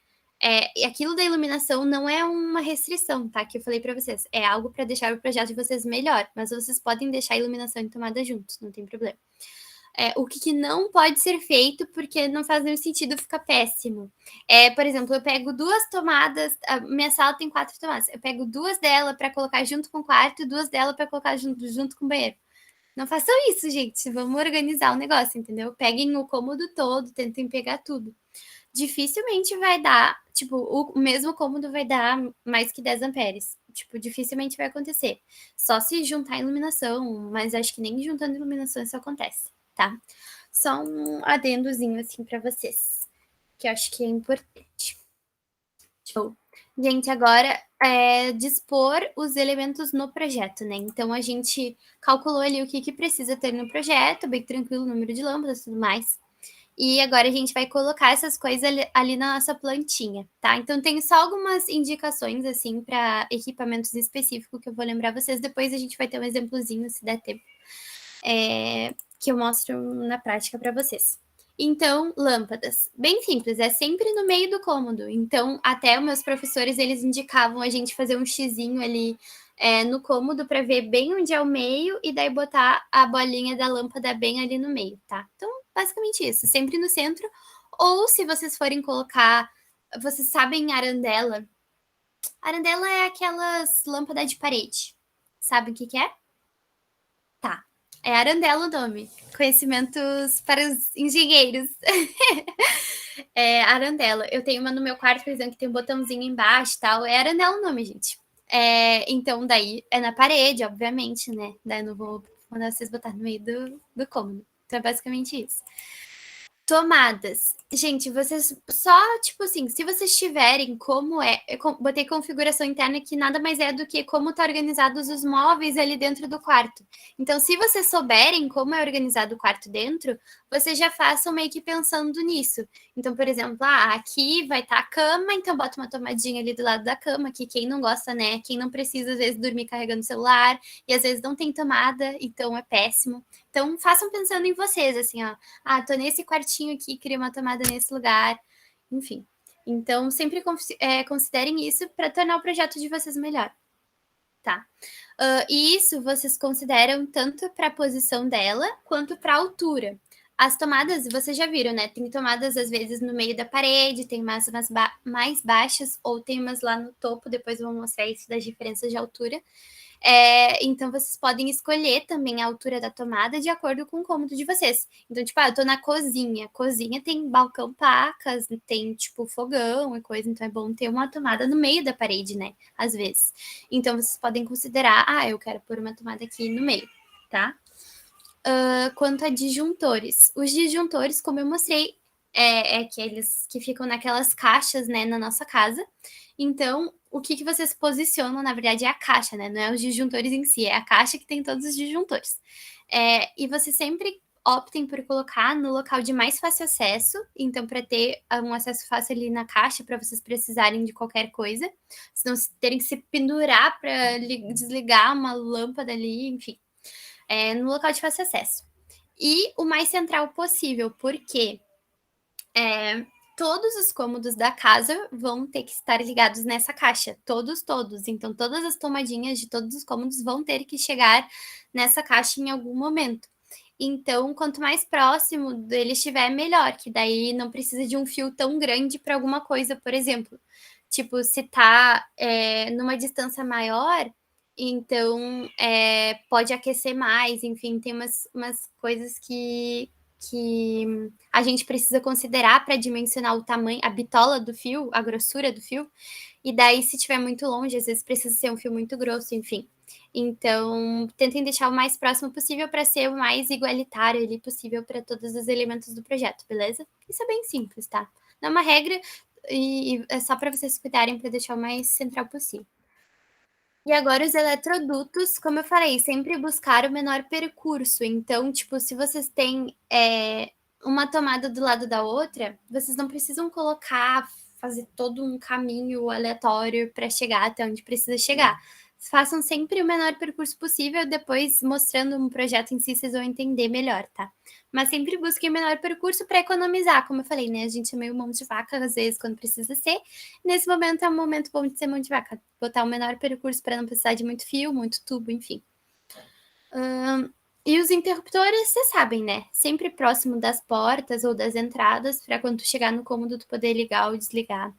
Aquilo da iluminação não é uma restrição, tá? Que eu falei para vocês. É algo para deixar o projeto de vocês melhor, mas vocês podem deixar a iluminação e tomada juntos, não tem problema. O que não pode ser feito, porque não faz nenhum sentido, fica péssimo. Por exemplo, eu pego 2 tomadas, a minha sala tem 4 tomadas, eu pego 2 delas para colocar junto com o quarto e 2 delas para colocar junto com o banheiro. Não façam isso, gente. Vamos organizar o negócio, entendeu? Peguem o cômodo todo, tentem pegar tudo. Dificilmente vai dar, tipo, o mesmo cômodo vai dar mais que 10 amperes. Tipo, dificilmente vai acontecer. Só se juntar a iluminação, mas acho que nem juntando iluminação isso acontece, tá? Só um adendozinho, assim, para vocês, que eu acho que é importante. Show. Gente, agora dispor os elementos no projeto, né? Então, a gente calculou ali o que precisa ter no projeto, bem tranquilo, número de lâmpadas e tudo mais. E agora a gente vai colocar essas coisas ali na nossa plantinha, tá? Então, tem só algumas indicações, assim, para equipamentos específicos que eu vou lembrar vocês. Depois a gente vai ter um exemplozinho, se der tempo, que eu mostro na prática para vocês. Então, lâmpadas. Bem simples, é sempre no meio do cômodo. Então, até os meus professores, eles indicavam a gente fazer um xizinho ali no cômodo para ver bem onde é o meio e daí botar a bolinha da lâmpada bem ali no meio, tá? Então, basicamente isso, sempre no centro. Ou se vocês forem colocar, vocês sabem arandela? Arandela é aquelas lâmpadas de parede. Sabe o que é? Tá. É arandela o nome. Conhecimentos para os engenheiros. Arandela. Eu tenho uma no meu quarto, por exemplo, que tem um botãozinho embaixo e tal. É arandela o nome, gente. Então, daí é na parede, obviamente, né? Daí eu não vou mandar vocês botar no meio do cômodo. Então, é basicamente isso. Tomadas. Gente, vocês só, tipo assim, se vocês tiverem botei configuração interna que nada mais é do que como tá organizados os móveis ali dentro do quarto. Então, se vocês souberem como é organizado o quarto dentro, vocês já façam meio que pensando nisso. Então, por exemplo, aqui vai estar a cama, então bota uma tomadinha ali do lado da cama, que quem não gosta, né? Quem não precisa, às vezes, dormir carregando o celular, e às vezes não tem tomada, então é péssimo. Então, façam pensando em vocês, assim, ó. Tô nesse quartinho aqui, queria uma tomada nesse lugar, enfim. Então, sempre considerem isso para tornar o projeto de vocês melhor, tá? E isso vocês consideram tanto para a posição dela, quanto para a altura. As tomadas, vocês já viram, né? Tem tomadas, às vezes, no meio da parede, tem umas mais baixas, ou tem umas lá no topo, depois eu vou mostrar isso das diferenças de altura. Então, vocês podem escolher também a altura da tomada de acordo com o cômodo de vocês. Então, tipo, eu tô na cozinha. Cozinha tem balcão pacas, tem, tipo, fogão e coisa. Então, é bom ter uma tomada no meio da parede, né? Às vezes. Então, vocês podem considerar, eu quero pôr uma tomada aqui no meio, tá? Quanto a disjuntores. Os disjuntores, como eu mostrei, aqueles que ficam naquelas caixas, né, na nossa casa. Então, o que vocês posicionam, na verdade, é a caixa, né? Não é os disjuntores em si, é a caixa que tem todos os disjuntores. E vocês sempre optem por colocar no local de mais fácil acesso, então para ter um acesso fácil ali na caixa, para vocês precisarem de qualquer coisa, senão terem que se pendurar para desligar uma lâmpada ali, enfim, no local de fácil acesso. E o mais central possível, porque todos os cômodos da casa vão ter que estar ligados nessa caixa, todos. Então, todas as tomadinhas de todos os cômodos vão ter que chegar nessa caixa em algum momento. Então, quanto mais próximo dele estiver, melhor, que daí não precisa de um fio tão grande para alguma coisa, por exemplo. Tipo, se tá numa distância maior, então pode aquecer mais, enfim, tem umas coisas que a gente precisa considerar para dimensionar o tamanho, a bitola do fio, a grossura do fio. E daí, se estiver muito longe, às vezes precisa ser um fio muito grosso, enfim. Então, tentem deixar o mais próximo possível para ser o mais igualitário ali possível para todos os elementos do projeto, beleza? Isso é bem simples, tá? Não é uma regra e é só para vocês cuidarem para deixar o mais central possível. E agora os eletrodutos, como eu falei, sempre buscar o menor percurso. Então, tipo, se vocês têm uma tomada do lado da outra, vocês não precisam fazer todo um caminho aleatório para chegar até onde precisa chegar. Façam sempre o menor percurso possível, depois mostrando um projeto em si, vocês vão entender melhor, tá? Mas sempre busquem o menor percurso para economizar, como eu falei, né? A gente é meio mão de vaca, às vezes, quando precisa ser. Nesse momento é um momento bom de ser mão de vaca. Botar o menor percurso para não precisar de muito fio, muito tubo, enfim. E os interruptores, vocês sabem, né? Sempre próximo das portas ou das entradas, para quando tu chegar no cômodo, tu poder ligar ou desligar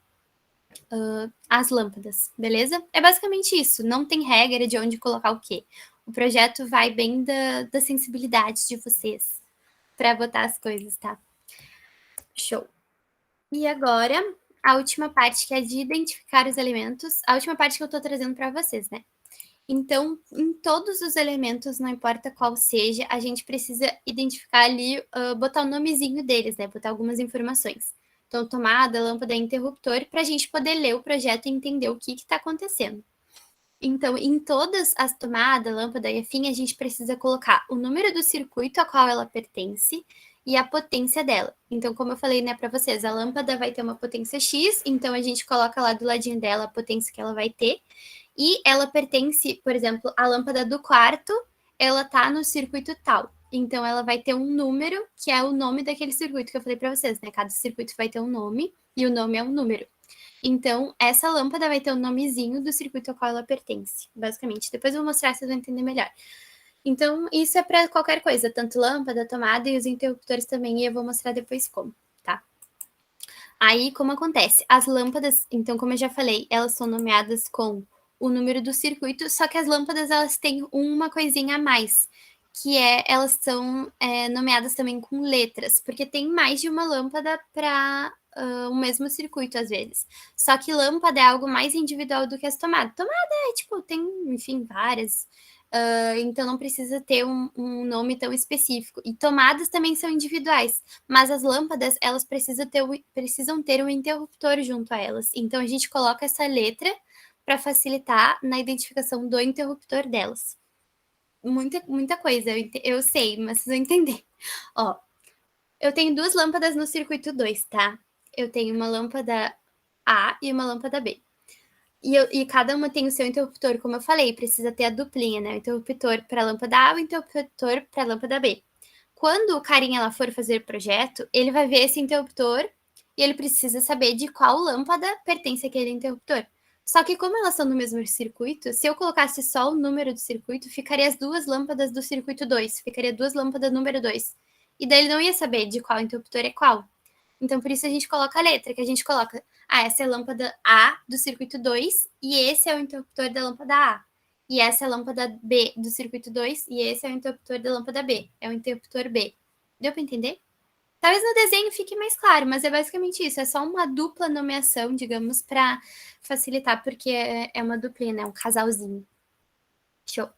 as lâmpadas, beleza? É basicamente isso, não tem regra de onde colocar o quê. O projeto vai bem da sensibilidade de vocês para botar as coisas, tá? Show. E agora, a última parte, que é de identificar os elementos, a última parte que eu tô trazendo para vocês, né? Então, em todos os elementos, não importa qual seja, a gente precisa identificar ali, botar o nomezinho deles, né? Botar algumas informações. Então, tomada, lâmpada, interruptor, para a gente poder ler o projeto e entender o que está acontecendo. Então, em todas as tomadas, lâmpada e afim, a gente precisa colocar o número do circuito a qual ela pertence e a potência dela. Então, como eu falei, né, para vocês, a lâmpada vai ter uma potência X, então a gente coloca lá do ladinho dela a potência que ela vai ter. E ela pertence, por exemplo, a lâmpada do quarto, ela tá no circuito tal. Então, ela vai ter um número, que é o nome daquele circuito que eu falei para vocês, né? Cada circuito vai ter um nome, e o nome é um número. Então, essa lâmpada vai ter o nomezinho do circuito ao qual ela pertence, basicamente. Depois eu vou mostrar, vocês vão entender melhor. Então, isso é para qualquer coisa, tanto lâmpada, tomada e os interruptores também, e eu vou mostrar depois como, tá? Aí, como acontece? As lâmpadas, então, como eu já falei, elas são nomeadas com o número do circuito, só que as lâmpadas, elas têm uma coisinha a mais, que elas são nomeadas também com letras, porque tem mais de uma lâmpada para o mesmo circuito, às vezes. Só que lâmpada é algo mais individual do que as tomadas. Tomada tem, enfim, várias, então não precisa ter um nome tão específico. E tomadas também são individuais, mas as lâmpadas, elas precisam ter um interruptor junto a elas. Então, a gente coloca essa letra para facilitar na identificação do interruptor delas. Muita coisa, eu sei, mas vocês vão entender. Ó, eu tenho duas lâmpadas no circuito 2, tá? Eu tenho uma lâmpada A e uma lâmpada B. E cada uma tem o seu interruptor, como eu falei, precisa ter a duplinha, né? O interruptor para a lâmpada A e o interruptor para a lâmpada B. Quando o carinha lá for fazer o projeto, ele vai ver esse interruptor e ele precisa saber de qual lâmpada pertence aquele interruptor. Só que como elas são no mesmo circuito, se eu colocasse só o número do circuito, ficaria as duas lâmpadas do circuito 2, ficaria duas lâmpadas número 2. E daí ele não ia saber de qual interruptor é qual. Então, por isso a gente coloca a letra, que a gente coloca, essa é a lâmpada A do circuito 2, e esse é o interruptor da lâmpada A. E essa é a lâmpada B do circuito 2, e esse é o interruptor da lâmpada B. É o interruptor B. Deu para entender? Talvez no desenho fique mais claro, mas é basicamente isso. É só uma dupla nomeação, digamos, para facilitar, porque é uma duplinha, né? Um casalzinho. Show.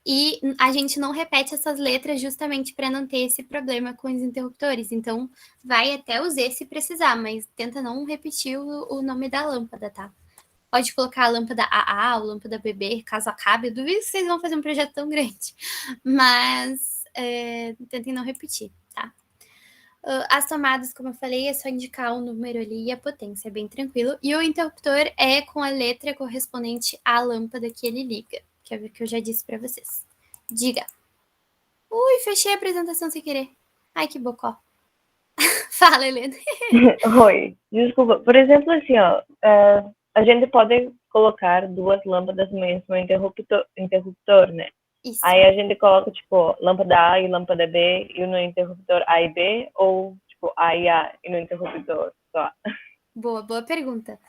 E a gente não repete essas letras justamente para não ter esse problema com os interruptores. Então, vai até o Z se precisar, mas tenta não repetir o nome da lâmpada, tá? Pode colocar a lâmpada AA ou lâmpada BB, caso acabe. Eu duvido que vocês vão fazer um projeto tão grande. Mas tentem não repetir, tá? As tomadas, como eu falei, é só indicar o número ali e a potência, é bem tranquilo. E o interruptor é com a letra correspondente à lâmpada que ele liga, que é o que eu já disse para vocês. Diga. Ui, fechei a apresentação sem querer. Ai, que bocó. Fala, Helena. Oi, desculpa. Por exemplo, assim, ó, a gente pode colocar 2 lâmpadas no mesmo interruptor, né? Isso. Aí a gente coloca, tipo, lâmpada A e lâmpada B e no interruptor A e B, ou, tipo, A e no interruptor só? Boa pergunta.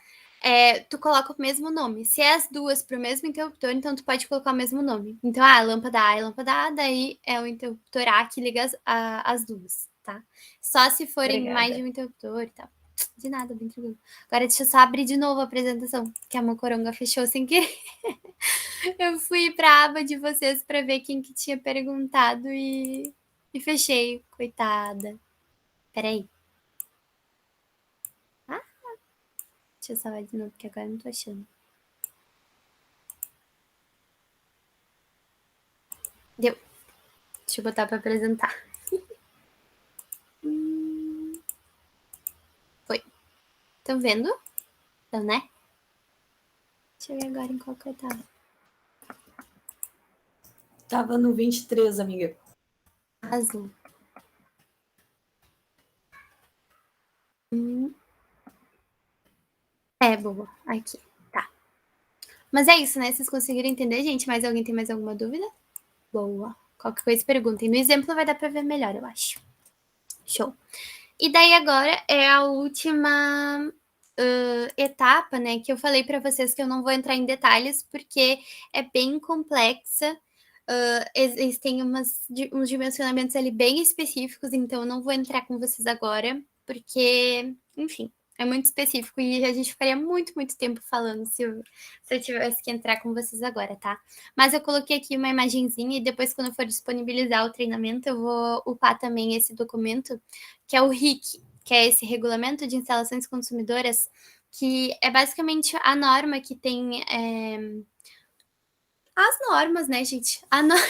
Tu coloca o mesmo nome. Se é as duas para o mesmo interruptor, então tu pode colocar o mesmo nome. Então, lâmpada A e lâmpada A, daí é o interruptor A que liga as duas, tá? Só se forem Obrigada. mais de um interruptor e tal. De nada, bem tranquilo. Agora deixa eu só abrir de novo a apresentação, que a Mocoronga fechou sem querer. Eu fui para a aba de vocês para ver quem que tinha perguntado e fechei. Coitada. Peraí. Deixa eu salvar de novo, porque agora eu não tô achando. Deu. Deixa eu botar para apresentar. Foi. Estão vendo? Então, né? Deixa eu ver agora em qual que eu tava. Tava no 23, amiga. Azul. Boa. Aqui. Tá. Mas é isso, né? Vocês conseguiram entender, gente? Mais alguém tem mais alguma dúvida? Boa. Qualquer coisa, perguntem. No exemplo vai dar pra ver melhor, eu acho. Show. E daí agora é a última etapa, né? Que eu falei pra vocês que eu não vou entrar em detalhes, porque é bem complexa. Existem uns dimensionamentos ali bem específicos, então eu não vou entrar com vocês agora, porque, enfim, é muito específico e a gente ficaria muito, muito tempo falando se eu tivesse que entrar com vocês agora, tá? Mas eu coloquei aqui uma imagenzinha e depois, quando eu for disponibilizar o treinamento, eu vou upar também esse documento, que é o RIC, que é esse Regulamento de Instalações Consumidoras, que é basicamente a norma que tem... as normas, né, gente? A norma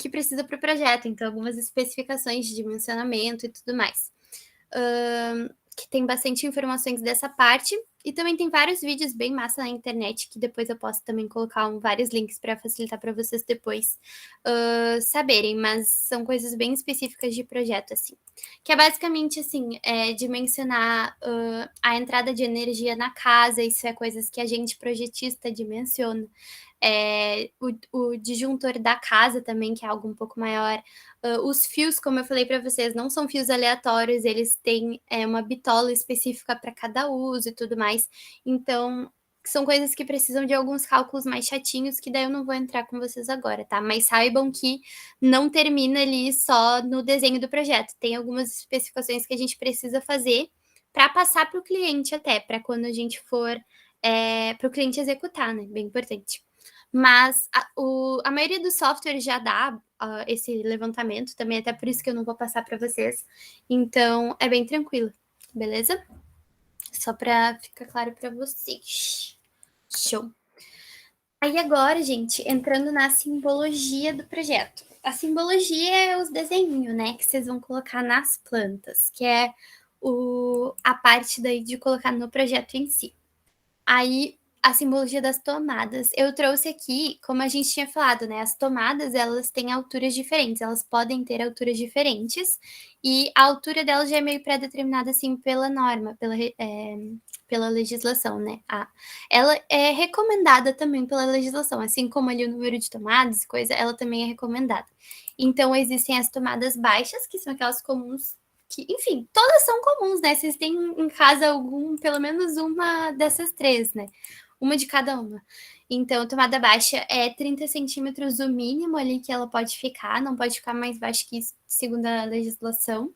que precisa para o projeto. Então, algumas especificações de dimensionamento e tudo mais. Que tem bastante informações dessa parte. E também tem vários vídeos bem massa na internet, que depois eu posso também colocar vários links para facilitar para vocês depois saberem. Mas são coisas bem específicas de projeto, assim. Que é basicamente, assim, dimensionar a entrada de energia na casa. Isso é coisas que a gente, projetista, dimensiona. O disjuntor da casa também, que é algo um pouco maior. Os fios, como eu falei para vocês, não são fios aleatórios, eles têm uma bitola específica para cada uso e tudo mais. Então, são coisas que precisam de alguns cálculos mais chatinhos, que daí eu não vou entrar com vocês agora, tá? Mas saibam que não termina ali só no desenho do projeto. Tem algumas especificações que a gente precisa fazer para passar para o cliente até, para quando a gente for para o cliente executar, né? Bem importante. Mas a maioria dos softwares já dá esse levantamento também, até por isso que eu não vou passar para vocês. Então, é bem tranquilo, beleza? Só para ficar claro para vocês. Show. Aí agora, gente, entrando na simbologia do projeto. A simbologia é os desenhos, né, que vocês vão colocar nas plantas, que é a parte daí de colocar no projeto em si. Aí, a simbologia das tomadas. Eu trouxe aqui, como a gente tinha falado, né? As tomadas, elas têm alturas diferentes. Elas podem ter alturas diferentes. E a altura delas já é meio pré-determinada, assim, pela norma, pela legislação, né? Ela é recomendada também pela legislação. Assim como ali o número de tomadas e coisa, ela também é recomendada. Então, existem as tomadas baixas, que são aquelas comuns, que, enfim, todas são comuns, né? Vocês têm em casa pelo menos uma dessas 3, né? Uma de cada uma. Então, tomada baixa é 30 centímetros o mínimo ali que ela pode ficar, não pode ficar mais baixo que isso, segundo a legislação.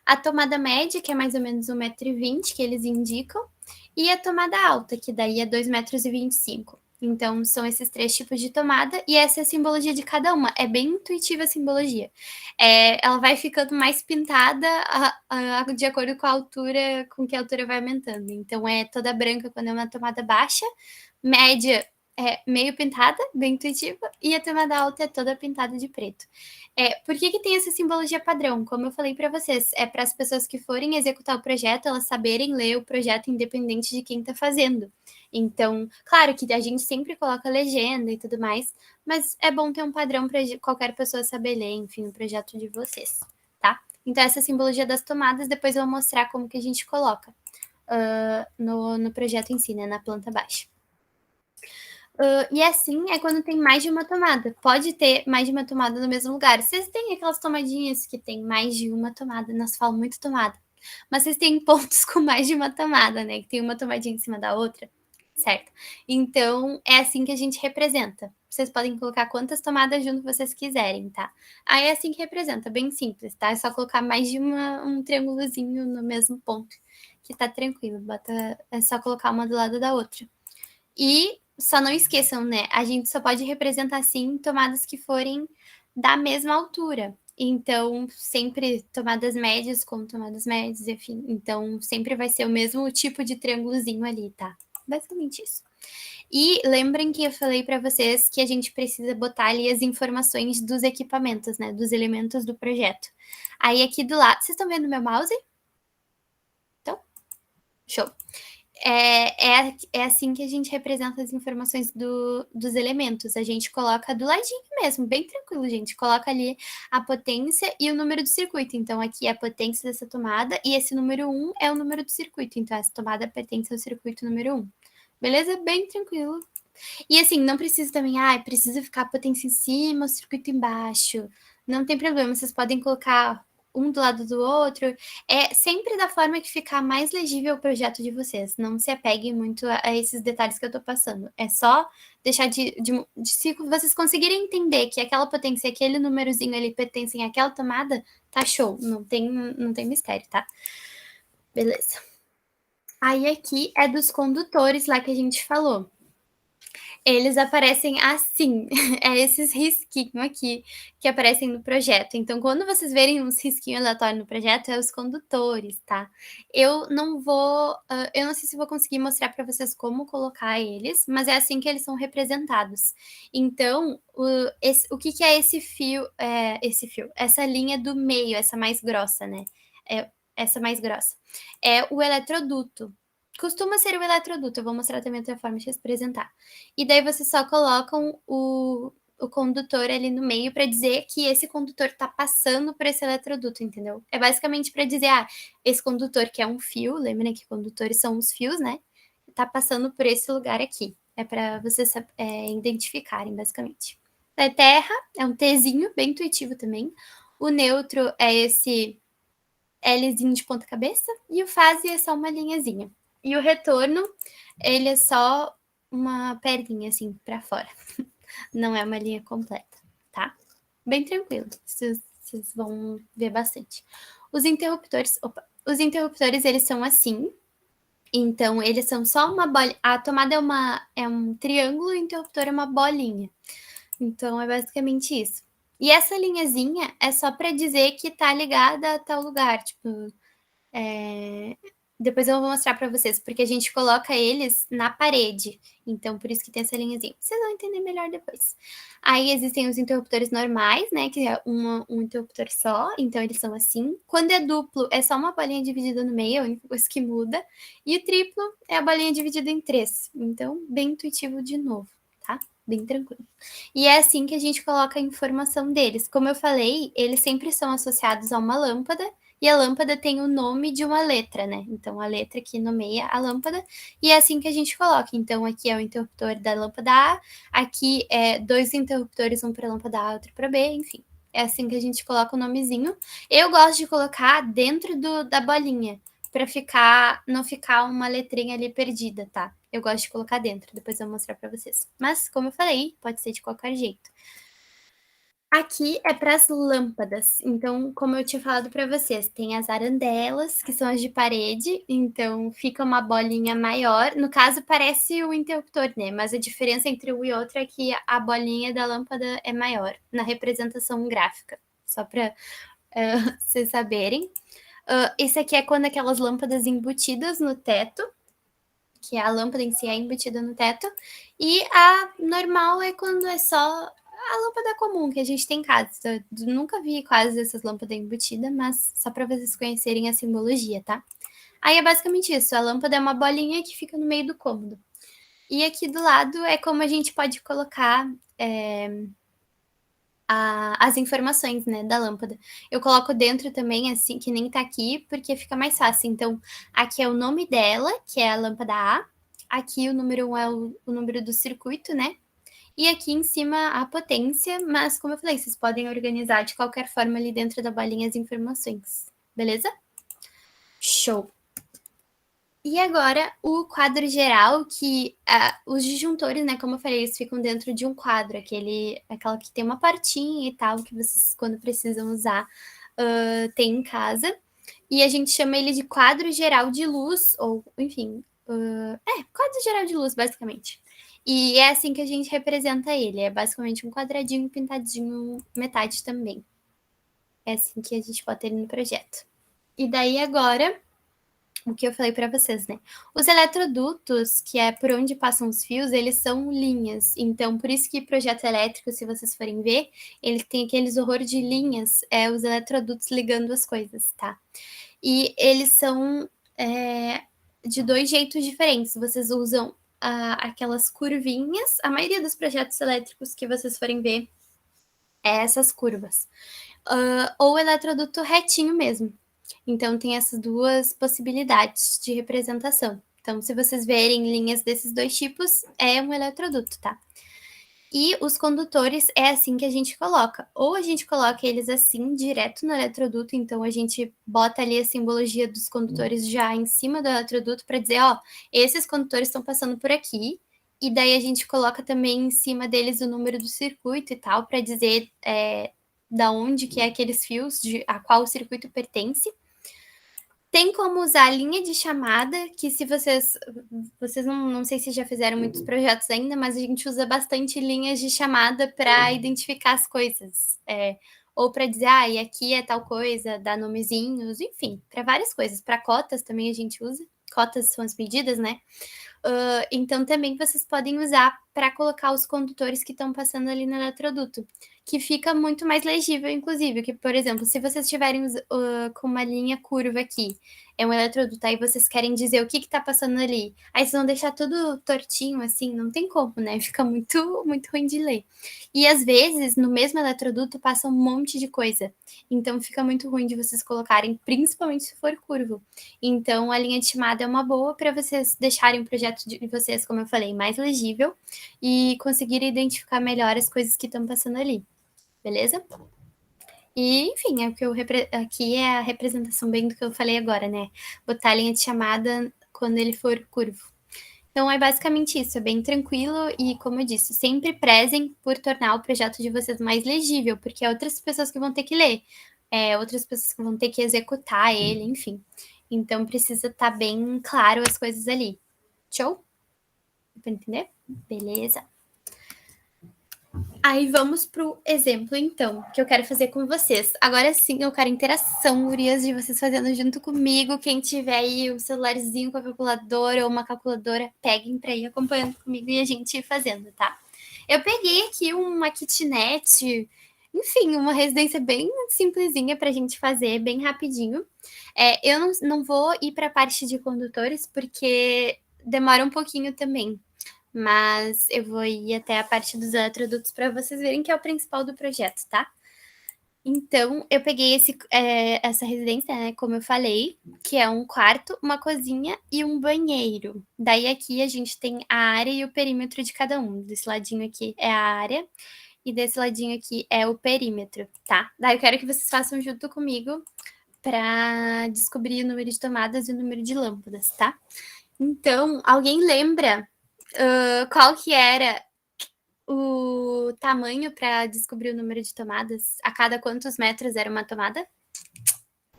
A tomada média, que é mais ou menos 1,20 m, que eles indicam. E a tomada alta, que daí é 2,25 m. Então, são esses 3 tipos de tomada, e essa é a simbologia de cada uma. É bem intuitiva a simbologia. Ela vai ficando mais pintada de acordo com a altura, com que a altura vai aumentando. Então, é toda branca quando é uma tomada baixa, média é meio pintada, bem intuitiva, e a tomada alta é toda pintada de preto. Por que tem essa simbologia padrão? Como eu falei para vocês, é para as pessoas que forem executar o projeto, elas saberem ler o projeto independente de quem está fazendo. Então, claro que a gente sempre coloca legenda e tudo mais, mas é bom ter um padrão para qualquer pessoa saber ler, enfim, o projeto de vocês, tá? Então, essa simbologia das tomadas, depois eu vou mostrar como que a gente coloca no projeto em si, né, na planta baixa. E assim é quando tem mais de uma tomada. Pode ter mais de uma tomada no mesmo lugar. Vocês têm aquelas tomadinhas que tem mais de uma tomada, nós falamos muito tomada. Mas vocês têm pontos com mais de uma tomada, né? Que tem uma tomadinha em cima da outra, certo? Então, é assim que a gente representa. Vocês podem colocar quantas tomadas junto vocês quiserem, tá? Aí é assim que representa, bem simples, tá? É só colocar mais de um triângulozinho no mesmo ponto, que tá tranquilo. É só colocar uma do lado da outra. E só não esqueçam, né? A gente só pode representar, assim, tomadas que forem da mesma altura. Então, sempre tomadas médias com tomadas médias, enfim. Então, sempre vai ser o mesmo tipo de triângulozinho ali, tá? Basicamente isso. E lembrem que eu falei para vocês que a gente precisa botar ali as informações dos equipamentos, né? Dos elementos do projeto. Aí, aqui do lado... Vocês estão vendo meu mouse? Então, show. É assim que a gente representa as informações dos elementos. A gente coloca do ladinho mesmo, bem tranquilo, gente. Coloca ali a potência e o número do circuito. Então, aqui é a potência dessa tomada e esse número 1 é o número do circuito. Então, essa tomada pertence ao circuito número 1. Beleza? Bem tranquilo. E assim, não precisa também, precisa ficar a potência em cima, o circuito embaixo. Não tem problema, vocês podem colocar um do lado do outro. É sempre da forma que ficar mais legível o projeto de vocês. Não se apeguem muito a esses detalhes que eu tô passando. É só deixar se vocês conseguirem entender que aquela potência, aquele númerozinho ali pertencem àquela tomada, tá show. Não tem mistério, tá? Beleza. Aí aqui é dos condutores lá que a gente falou. Eles aparecem assim, é esses risquinhos aqui que aparecem no projeto. Então, quando vocês verem uns risquinhos aleatórios no projeto, é os condutores, tá? Eu não sei se vou conseguir mostrar para vocês como colocar eles, mas é assim que eles são representados. Então, o que é esse fio, essa linha do meio, essa mais grossa, né? Essa mais grossa. É o eletroduto. Costuma ser o eletroduto, eu vou mostrar também outra forma de representar. E daí vocês só colocam o condutor ali no meio para dizer que esse condutor está passando por esse eletroduto, entendeu? É basicamente para dizer, esse condutor que é um fio, lembrem que condutores são os fios, né? Está passando por esse lugar aqui. É para vocês identificarem, basicamente. A terra é um Tzinho, bem intuitivo também. O neutro é esse Lzinho de ponta cabeça. E o fase é só uma linhazinha. E o retorno, ele é só uma perninha, assim, para fora. Não é uma linha completa, tá? Bem tranquilo. Vocês vão ver bastante. Os interruptores, eles são assim. Então, eles são só uma bola. A tomada é um triângulo e o interruptor é uma bolinha. Então, é basicamente isso. E essa linhazinha é só para dizer que tá ligada a tal lugar. Tipo, depois eu vou mostrar para vocês, porque a gente coloca eles na parede. Então, por isso que tem essa linhazinha. Vocês vão entender melhor depois. Aí existem os interruptores normais, né? Que é um interruptor só. Então, eles são assim. Quando é duplo, é só uma bolinha dividida no meio, é a única coisa que muda. E o triplo é a bolinha dividida em 3. Então, bem intuitivo de novo, tá? Bem tranquilo. E é assim que a gente coloca a informação deles. Como eu falei, eles sempre são associados a uma lâmpada. E a lâmpada tem o nome de uma letra, né? Então, a letra que nomeia a lâmpada. E é assim que a gente coloca. Então, aqui é o interruptor da lâmpada A. Aqui é 2 interruptores, um para a lâmpada A, outro para B, enfim. É assim que a gente coloca o nomezinho. Eu gosto de colocar dentro da bolinha, para não ficar uma letrinha ali perdida, tá? Eu gosto de colocar dentro, depois eu vou mostrar para vocês. Mas, como eu falei, pode ser de qualquer jeito. Aqui é para as lâmpadas. Então, como eu tinha falado para vocês, tem as arandelas, que são as de parede. Então, fica uma bolinha maior. No caso, parece o interruptor, né? Mas a diferença entre um e outro é que a bolinha da lâmpada é maior na representação gráfica. Só para vocês saberem. Esse aqui é quando aquelas lâmpadas embutidas no teto, que a lâmpada em si é embutida no teto. E a normal é quando é só a lâmpada comum que a gente tem em casa. Eu nunca vi quase essas lâmpadas embutidas, mas só para vocês conhecerem a simbologia, tá? Aí é basicamente isso. A lâmpada é uma bolinha que fica no meio do cômodo. E aqui do lado é como a gente pode colocar as informações, né, da lâmpada. Eu coloco dentro também, assim, que nem tá aqui, porque fica mais fácil. Então, aqui é o nome dela, que é a lâmpada A. Aqui o número 1 é o número do circuito, né? E aqui em cima a potência, mas como eu falei, vocês podem organizar de qualquer forma ali dentro da bolinha as informações, beleza? Show! E agora o quadro geral, que os disjuntores, né, como eu falei, eles ficam dentro de um quadro, aquela que tem uma portinha e tal, que vocês, quando precisam usar, tem em casa. E a gente chama ele de quadro geral de luz, ou, enfim, quadro geral de luz, basicamente. E é assim que a gente representa ele, é basicamente um quadradinho pintadinho metade também. É assim que a gente bota ele no projeto. E daí agora, o que eu falei para vocês, né? Os eletrodutos, que é por onde passam os fios, eles são linhas. Então, por isso que projeto elétrico, se vocês forem ver, ele tem aqueles horror de linhas, os eletrodutos ligando as coisas, tá? E eles são de 2 jeitos diferentes. Vocês usam aquelas curvinhas. A maioria dos projetos elétricos que vocês forem ver é essas curvas. Ou eletroduto retinho mesmo. Então, tem essas duas possibilidades de representação. Então, se vocês verem linhas desses 2 tipos, é um eletroduto, tá? E os condutores é assim que a gente coloca. Ou a gente coloca eles assim, direto no eletroduto, então a gente bota ali a simbologia dos condutores já em cima do eletroduto para dizer, ó, esses condutores estão passando por aqui. E daí a gente coloca também em cima deles o número do circuito e tal, para dizer da onde que é aqueles fios, a qual o circuito pertence. Tem como usar a linha de chamada, que se vocês não sei se já fizeram muitos projetos ainda, mas a gente usa bastante linhas de chamada para identificar as coisas. Ou para dizer, e aqui é tal coisa, dar nomezinhos, enfim, para várias coisas. Para cotas também a gente usa. Cotas são as medidas, né? Então também vocês podem usar para colocar os condutores que estão passando ali no eletroduto, que fica muito mais legível, inclusive, que, por exemplo, se vocês estiverem com uma linha curva aqui, é um eletroduto, aí vocês querem dizer o que está passando ali, aí vocês vão deixar tudo tortinho, assim, não tem como, né? Fica muito, muito ruim de ler. E às vezes, no mesmo eletroduto, passa um monte de coisa, então fica muito ruim de vocês colocarem, principalmente se for curvo. Então, a linha de chamada é uma boa para vocês deixarem o projeto de vocês, como eu falei, mais legível e conseguirem identificar melhor as coisas que estão passando ali. Beleza? E, enfim, aqui é a representação bem do que eu falei agora, né? Botar a linha de chamada quando ele for curvo. Então, é basicamente isso, é bem tranquilo e, como eu disse, sempre prezem por tornar o projeto de vocês mais legível, porque é outras pessoas que vão ter que ler, outras pessoas que vão ter que executar ele, enfim. Então, precisa estar bem claro as coisas ali. Show? Dá pra entender? Beleza. Aí vamos pro exemplo, então, que eu quero fazer com vocês. Agora sim, eu quero interação, gurias, de vocês fazendo junto comigo. Quem tiver aí um celularzinho com a calculadora ou uma calculadora, peguem pra ir acompanhando comigo e a gente ir fazendo, tá? Eu peguei aqui uma kitnet, enfim, uma residência bem simplesinha pra gente fazer, bem rapidinho. Eu não vou ir pra parte de condutores, porque demora um pouquinho também. Mas eu vou ir até a parte dos eletrodutos para vocês verem que é o principal do projeto, tá? Então, eu peguei essa residência, né, como eu falei, que é um quarto, uma cozinha e um banheiro. Daí aqui a gente tem a área e o perímetro de cada um. Desse ladinho aqui é a área e desse ladinho aqui é o perímetro, tá? Daí eu quero que vocês façam junto comigo para descobrir o número de tomadas e o número de lâmpadas, tá? Então, alguém lembra qual que era o tamanho para descobrir o número de tomadas? A cada quantos metros era uma tomada?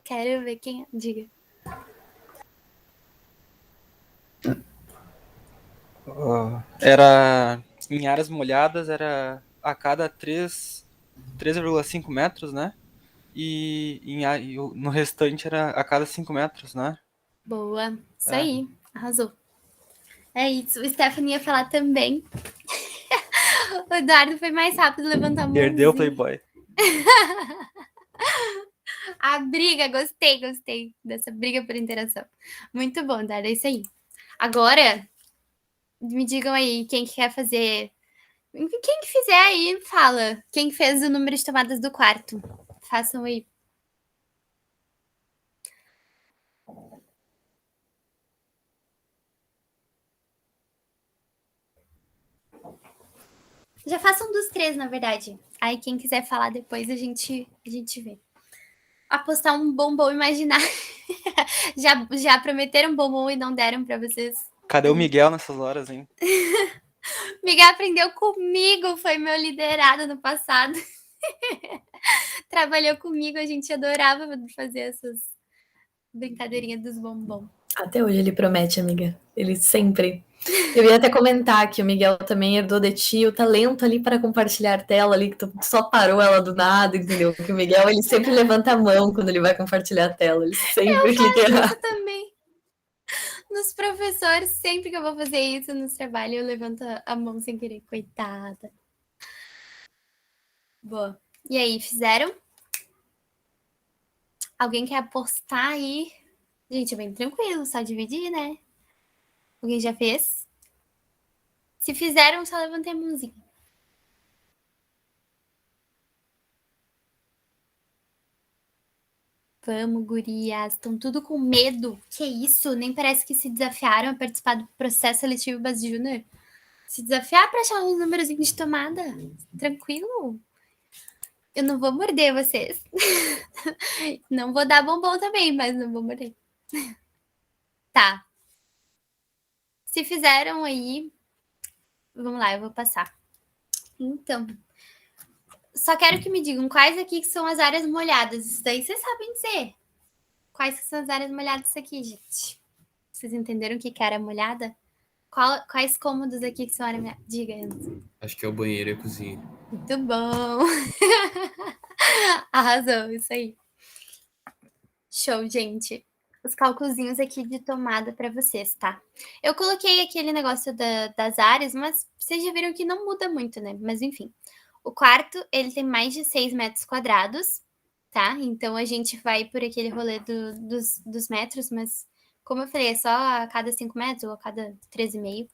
Quero ver quem... Diga. Era em áreas molhadas, era a cada 3,5 metros, né? E no restante era a cada 5 metros, né? Boa. Isso É. aí. Arrasou. É isso. O Stephanie ia falar também. O Eduardo foi mais rápido levantar a mão. Perdeu o Playboy. A briga, gostei dessa briga por interação. Muito bom, Eduardo, é isso aí. Agora, me digam aí, quem que quer fazer... Quem que fizer aí, fala. Quem fez o número de tomadas do quarto? Façam aí. Já façam dos 3, na verdade. Aí quem quiser falar depois, a gente vê. Apostar um bombom imaginário. já prometeram bombom e não deram pra vocês. Cadê o Miguel nessas horas, hein? Miguel aprendeu comigo, foi meu liderado no passado. Trabalhou comigo, a gente adorava fazer essas brincadeirinhas dos bombom. Até hoje ele promete, amiga. Ele sempre. Eu ia até comentar que o Miguel também herdou de ti o talento ali para compartilhar tela ali, que tu só parou ela do nada, entendeu? Que o Miguel, ele sempre levanta a mão quando ele vai compartilhar a tela. Ele sempre clica errado. Isso também. Nos professores, sempre que eu vou fazer isso nos trabalhos, eu levanto a mão sem querer. Coitada. Boa. E aí, fizeram? Alguém quer apostar aí? Gente, é bem tranquilo, só dividir, né? Alguém já fez? Se fizeram, só levantei a mãozinha. Vamos, gurias. Estão tudo com medo. Que isso? Nem parece que se desafiaram a participar do processo seletivo Base Júnior. Se desafiar para achar uns números de tomada. Tranquilo. Eu não vou morder vocês. Não vou dar bombom também, mas não vou morder. Tá. Se fizeram aí... Vamos lá, eu vou passar. Então... Só quero que me digam quais aqui que são as áreas molhadas. Isso daí vocês sabem dizer. Quais que são as áreas molhadas aqui, gente? Vocês entenderam o que é área molhada? Quais cômodos aqui que são área molhada? Diga, Enzo. Acho que é o banheiro e a cozinha. Muito bom. Arrasou, isso aí. Show, gente. Os cálculozinhos aqui de tomada para vocês, tá? Eu coloquei aquele negócio das áreas, mas vocês já viram que não muda muito, né? Mas enfim. O quarto, ele tem mais de 6 metros quadrados, tá? Então, a gente vai por aquele rolê dos metros, mas, como eu falei, é só a cada 5 metros ou a cada 13,5.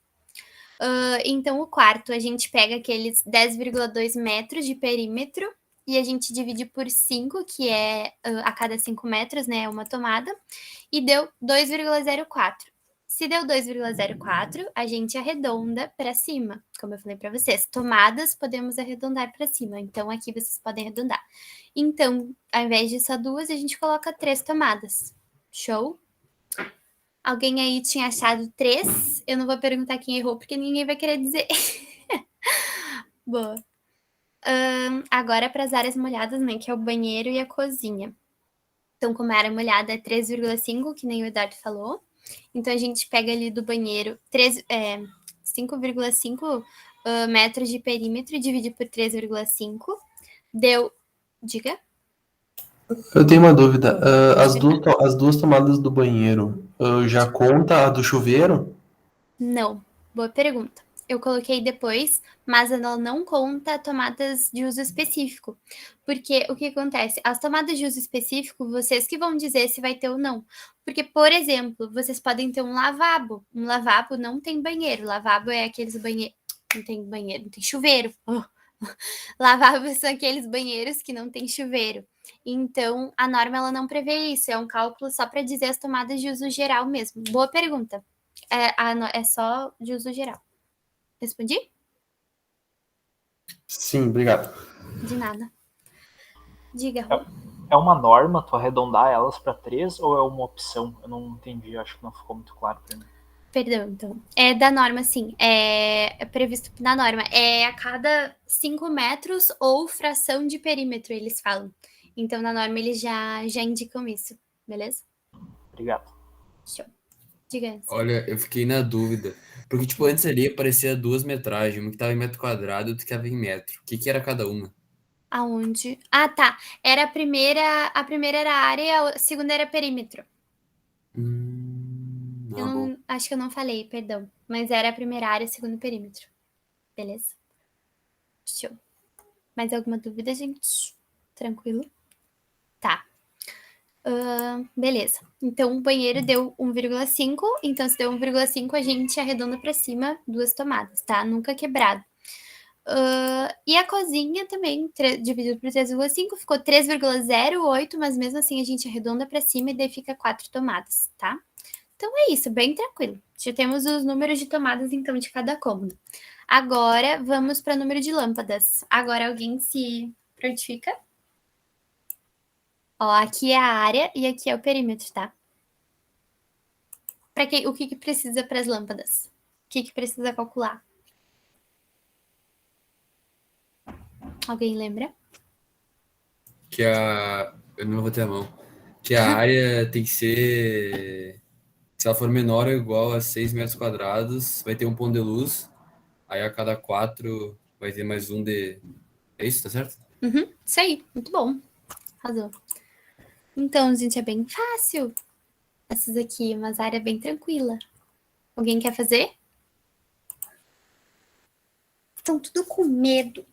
Então, o quarto, a gente pega aqueles 10,2 metros de perímetro e a gente divide por 5, que é a cada 5 metros, né? Uma tomada, e deu 2,04. Se deu 2,04, a gente arredonda para cima, como eu falei para vocês. Tomadas, podemos arredondar para cima. Então, aqui vocês podem arredondar. Então, ao invés de só 2, a gente coloca 3 tomadas. Show? Alguém aí tinha achado 3? Eu não vou perguntar quem errou, porque ninguém vai querer dizer. Boa. Agora, para as áreas molhadas, né? Que é o banheiro e a cozinha. Então, como a área molhada é 3,5, que nem o Eduardo falou. Então, a gente pega ali do banheiro 5,5 metros de perímetro e divide por 3,5. Deu... Diga. Eu tenho uma dúvida. As duas tomadas do banheiro já conta a do chuveiro? Não. Boa pergunta. Eu coloquei depois, mas ela não conta tomadas de uso específico. Porque o que acontece? As tomadas de uso específico, vocês que vão dizer se vai ter ou não. Porque, por exemplo, vocês podem ter um lavabo. Um lavabo não tem banheiro. Lavabo é aqueles banheiros... Não tem banheiro, não tem chuveiro. Lavabos são aqueles banheiros que não tem chuveiro. Então, a norma ela não prevê isso. É um cálculo só para dizer as tomadas de uso geral mesmo. Boa pergunta. É só de uso geral. Respondi? Sim, obrigado. De nada. Diga, Rô. É uma norma tu arredondar elas para 3 ou é uma opção? Eu não entendi, acho que não ficou muito claro para mim. Perdão, então. É da norma, sim. É previsto na norma. É a cada 5 metros ou fração de perímetro, eles falam. Então, na norma, eles já indicam isso. Beleza? Obrigado. Show. Diga antes. Olha, eu fiquei na dúvida. Porque, tipo, antes ali aparecia 2 metragens, uma que tava em metro quadrado e outra que tava em metro. O que que era cada uma? Aonde? Ah, tá. Era a primeira era a área, a segunda era perímetro. Eu Bom. não, acho que eu não falei, perdão. Mas era a primeira área, segundo perímetro. Beleza? Show. Mais alguma dúvida, gente? Tranquilo? Tá. Beleza. Então, o banheiro deu 1,5. Então, se deu 1,5, a gente arredonda para cima 2 tomadas, tá? Nunca quebrado. E a cozinha também, dividido por 3,5, ficou 3,08, mas mesmo assim a gente arredonda para cima e daí fica 4 tomadas, tá? Então é isso, bem tranquilo. Já temos os números de tomadas, então, de cada cômodo. Agora, vamos para o número de lâmpadas. Agora, alguém se prontifica? Ó, aqui é a área e aqui é o perímetro, tá? O que precisa para as lâmpadas? O que precisa calcular? Alguém lembra? Eu não vou ter a mão. Que a área tem que ser. Se ela for menor ou igual a 6 metros quadrados, vai ter um ponto de luz. Aí a cada 4 vai ter mais um de. É isso, tá certo? Uhum, isso aí, muito bom. Arrasou. Então, gente, é bem fácil. Essas aqui, umas áreas bem tranquila. Alguém quer fazer? Estão tudo com medo.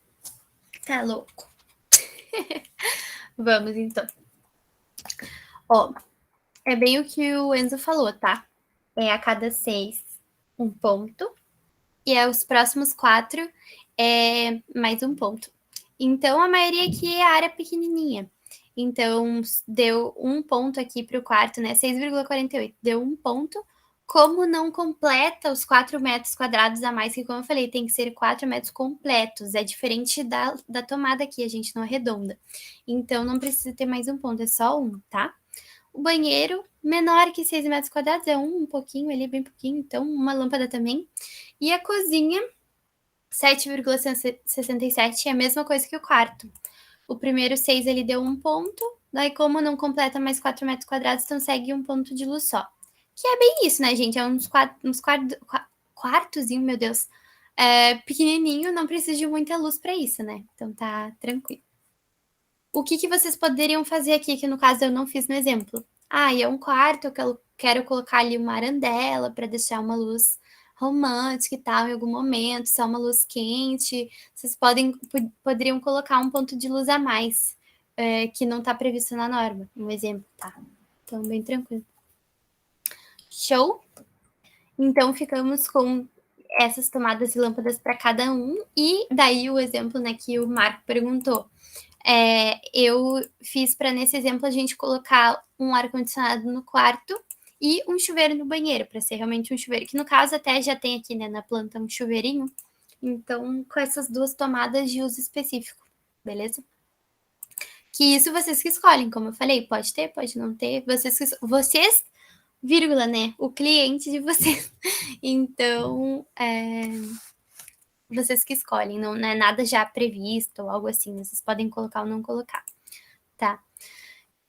Tá louco. Vamos, então. Ó, é bem o que o Enzo falou, tá? É a cada 6, um ponto. E os próximos 4 é mais um ponto. Então, a maioria aqui é área pequenininha. Então, deu um ponto aqui para o quarto, né? 6,48. Deu um ponto. Como não completa os 4 metros quadrados a mais, que como eu falei, tem que ser 4 metros completos. É diferente da tomada aqui, a gente não arredonda. Então, não precisa ter mais um ponto, é só um, tá? O banheiro, menor que 6 metros quadrados, é um pouquinho ali, bem pouquinho. Então, uma lâmpada também. E a cozinha, 7,67, é a mesma coisa que o quarto. O primeiro 6 ele deu um ponto, daí como não completa mais 4 metros quadrados, então segue um ponto de luz só. Que é bem isso, né, gente? É uns quartozinho, meu Deus. Pequenininho, não precisa de muita luz para isso, né? Então tá tranquilo. O que vocês poderiam fazer aqui, que no caso eu não fiz no exemplo? É um quarto que eu quero colocar ali uma arandela para deixar uma luz romântica e tal, em algum momento, só uma luz quente. Vocês poderiam colocar um ponto de luz a mais, que não está previsto na norma, um exemplo, tá? Então, bem tranquilo. Show? Então, ficamos com essas tomadas e lâmpadas para cada um, e daí o exemplo, né, que o Marco perguntou. Eu fiz para, nesse exemplo, a gente colocar um ar-condicionado no quarto e um chuveiro no banheiro, para ser realmente um chuveiro, que no caso até já tem aqui, né, na planta um chuveirinho. Então, com essas 2 tomadas de uso específico, beleza? Que isso vocês que escolhem, como eu falei, pode ter, pode não ter, vocês, vírgula, né, o cliente de vocês. Então, vocês que escolhem, não é nada já previsto ou algo assim, vocês podem colocar ou não colocar, tá?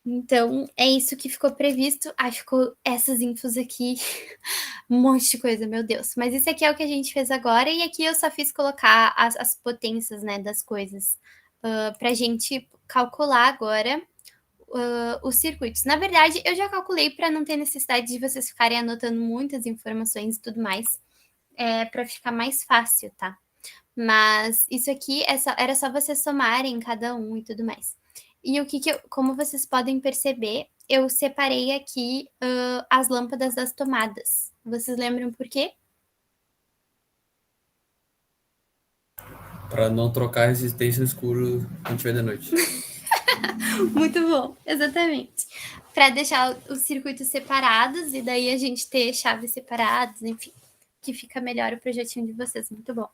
Então, é isso que ficou previsto. Ficou essas infos aqui, um monte de coisa, meu Deus. Mas isso aqui é o que a gente fez agora, e aqui eu só fiz colocar as potências, né, das coisas, pra gente calcular agora os circuitos. Na verdade, eu já calculei para não ter necessidade de vocês ficarem anotando muitas informações e tudo mais, para ficar mais fácil, tá? Mas isso aqui era só vocês somarem cada um e tudo mais. E como vocês podem perceber, eu separei aqui as lâmpadas das tomadas. Vocês lembram por quê? Para não trocar resistência no escuro quando tiver de noite. Muito bom, exatamente. Para deixar os circuitos separados e daí a gente ter chaves separadas, enfim, que fica melhor o projetinho de vocês. Muito bom.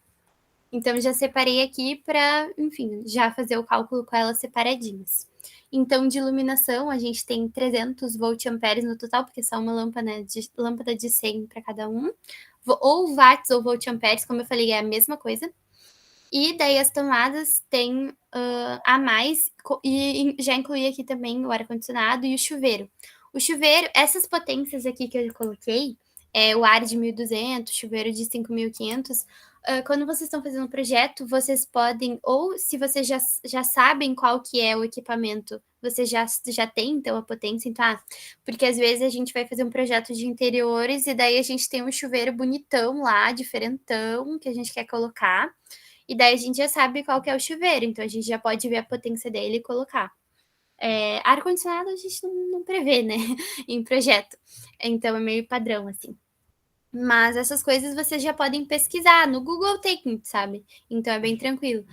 Então, já separei aqui para, enfim, já fazer o cálculo com elas separadinhas. Então, de iluminação, a gente tem 300 volt-amperes no total, porque só uma lâmpada de 100 para cada um. Ou watts ou volt-amperes, como eu falei, é a mesma coisa. E daí as tomadas tem a mais, e já incluí aqui também o ar-condicionado e o chuveiro. O chuveiro, essas potências aqui que eu coloquei, o ar de 1.200, chuveiro de 5.500, quando vocês estão fazendo um projeto, vocês podem, ou se vocês já sabem qual que é o equipamento, você já tem, então, a potência, então, porque às vezes a gente vai fazer um projeto de interiores e daí a gente tem um chuveiro bonitão lá, diferentão, que a gente quer colocar, e daí a gente já sabe qual que é o chuveiro, então a gente já pode ver a potência dele e colocar. Ar-condicionado a gente não prevê, né, em projeto, então é meio padrão, assim. Mas essas coisas vocês já podem pesquisar, no Google tem, sabe? Então é bem tranquilo.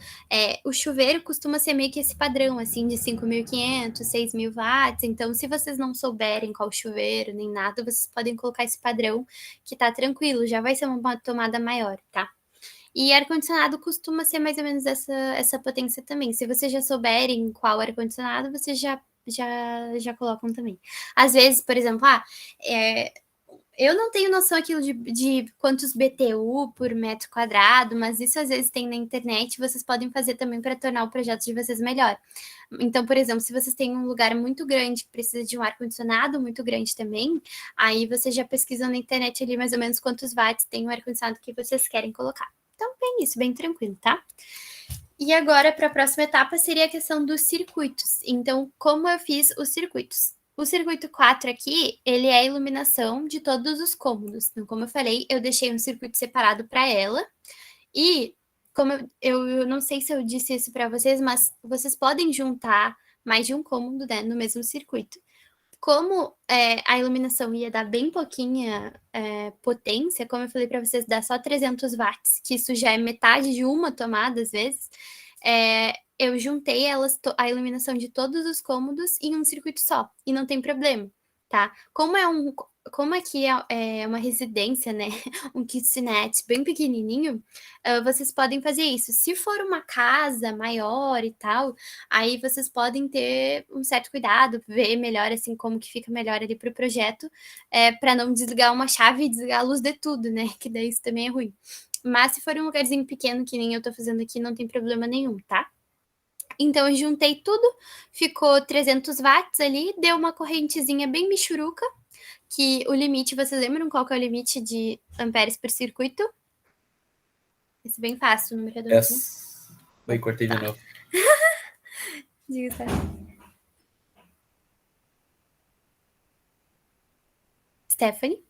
O chuveiro costuma ser meio que esse padrão, assim, de 5.500, 6.000 watts. Então, se vocês não souberem qual chuveiro, nem nada, vocês podem colocar esse padrão que tá tranquilo, já vai ser uma tomada maior, tá? E ar-condicionado costuma ser mais ou menos essa potência também. Se vocês já souberem qual ar-condicionado, vocês já colocam também. Às vezes, por exemplo, eu não tenho noção aquilo de quantos BTU por metro quadrado, mas isso às vezes tem na internet, vocês podem fazer também para tornar o projeto de vocês melhor. Então, por exemplo, se vocês têm um lugar muito grande que precisa de um ar-condicionado muito grande também, aí vocês já pesquisam na internet ali mais ou menos quantos watts tem o ar-condicionado que vocês querem colocar. Então, bem isso, bem tranquilo, tá? E agora, para a próxima etapa, seria a questão dos circuitos. Então, como eu fiz os circuitos? O circuito 4 aqui, ele é a iluminação de todos os cômodos. Então, como eu falei, eu deixei um circuito separado para ela. E, como eu não sei se eu disse isso para vocês, mas vocês podem juntar mais de um cômodo, né, no mesmo circuito. Como a iluminação ia dar bem pouquinha potência, como eu falei para vocês, dá só 300 watts, que isso já é metade de uma tomada, às vezes, eu juntei a iluminação de todos os cômodos em um circuito só, e não tem problema, tá? Como aqui é uma residência, né, um kitnet bem pequenininho, vocês podem fazer isso. Se for uma casa maior e tal, aí vocês podem ter um certo cuidado, ver melhor, assim, como que fica melhor ali pro projeto, para não desligar uma chave e desligar a luz de tudo, né, que daí isso também é ruim. Mas se for um lugarzinho pequeno, que nem eu tô fazendo aqui, não tem problema nenhum, tá? Então, eu juntei tudo, ficou 300 watts ali, deu uma correntezinha bem michuruca, que o limite, vocês lembram qual que é o limite de amperes por circuito? Esse é bem fácil, o número redondinho. Yes. Oi, cortei de novo. Diga, tá. Stephanie?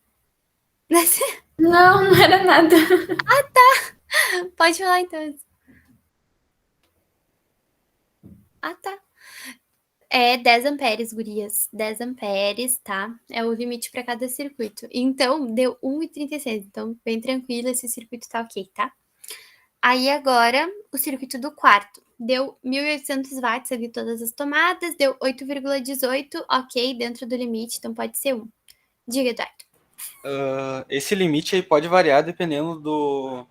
Não era nada. Pode falar, então. Tá. 10 amperes, gurias. 10 amperes, tá? É o limite para cada circuito. Então, deu 1,36. Então, bem tranquilo, esse circuito tá ok, tá? Aí, agora, o circuito do quarto. Deu 1.800 watts ali todas as tomadas, deu 8,18, ok, dentro do limite, então pode ser 1. Diga, Eduardo. Esse limite aí pode variar dependendo do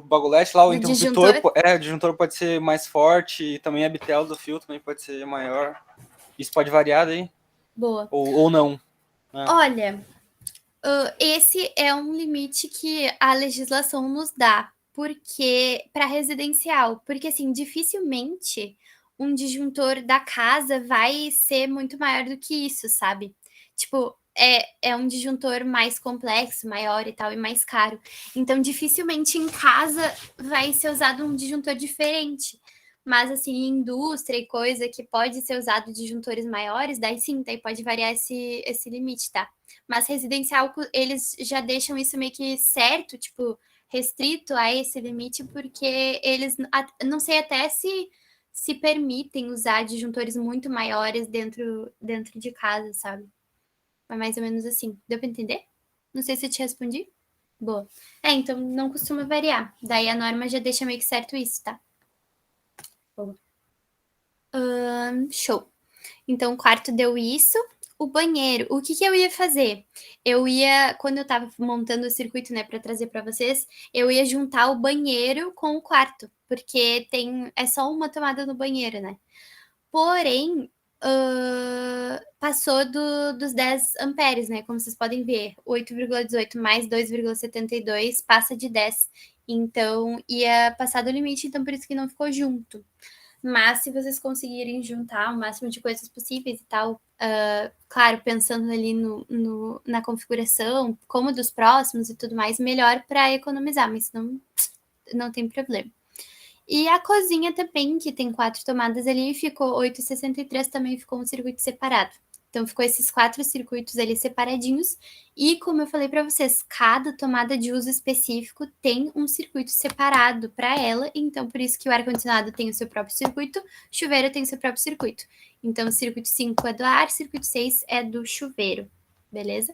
bagulhete lá, o interruptor. O disjuntor pode ser mais forte e também a bitela do fio também pode ser maior. Isso pode variar daí? Boa. Ou não? Olha, esse é um limite que a legislação nos dá, porque para residencial, porque assim, dificilmente um disjuntor da casa vai ser muito maior do que isso, sabe? Tipo, é um disjuntor mais complexo, maior e tal, e mais caro. Então, dificilmente em casa vai ser usado um disjuntor diferente. Mas, assim, em indústria e coisa que pode ser usado disjuntores maiores, daí sim, daí pode variar esse limite, tá? Mas residencial, eles já deixam isso meio que certo, tipo, restrito a esse limite, porque eles, não sei até se permitem usar disjuntores muito maiores dentro de casa, sabe? É mais ou menos assim. Deu para entender? Não sei se eu te respondi. Boa. Então não costuma variar. Daí a norma já deixa meio que certo isso, tá? Boa. Show. Então o quarto deu isso. O banheiro, o que eu ia fazer? Quando eu tava montando o circuito, né, para trazer para vocês, eu ia juntar o banheiro com o quarto. porque é só uma tomada no banheiro, né? Porém, passou dos 10 amperes, né? Como vocês podem ver, 8,18 mais 2,72 passa de 10. Então, ia passar do limite, então por isso que não ficou junto. Mas se vocês conseguirem juntar o máximo de coisas possíveis e tal, claro, pensando ali na configuração, como dos próximos e tudo mais, melhor para economizar, mas não tem problema. E a cozinha também, que tem 4 tomadas ali, ficou 8,63, também ficou um circuito separado. Então, ficou esses 4 circuitos ali separadinhos. E, como eu falei para vocês, cada tomada de uso específico tem um circuito separado para ela. Então, por isso que o ar-condicionado tem o seu próprio circuito, o chuveiro tem o seu próprio circuito. Então, o circuito 5 é do ar, o circuito 6 é do chuveiro. Beleza?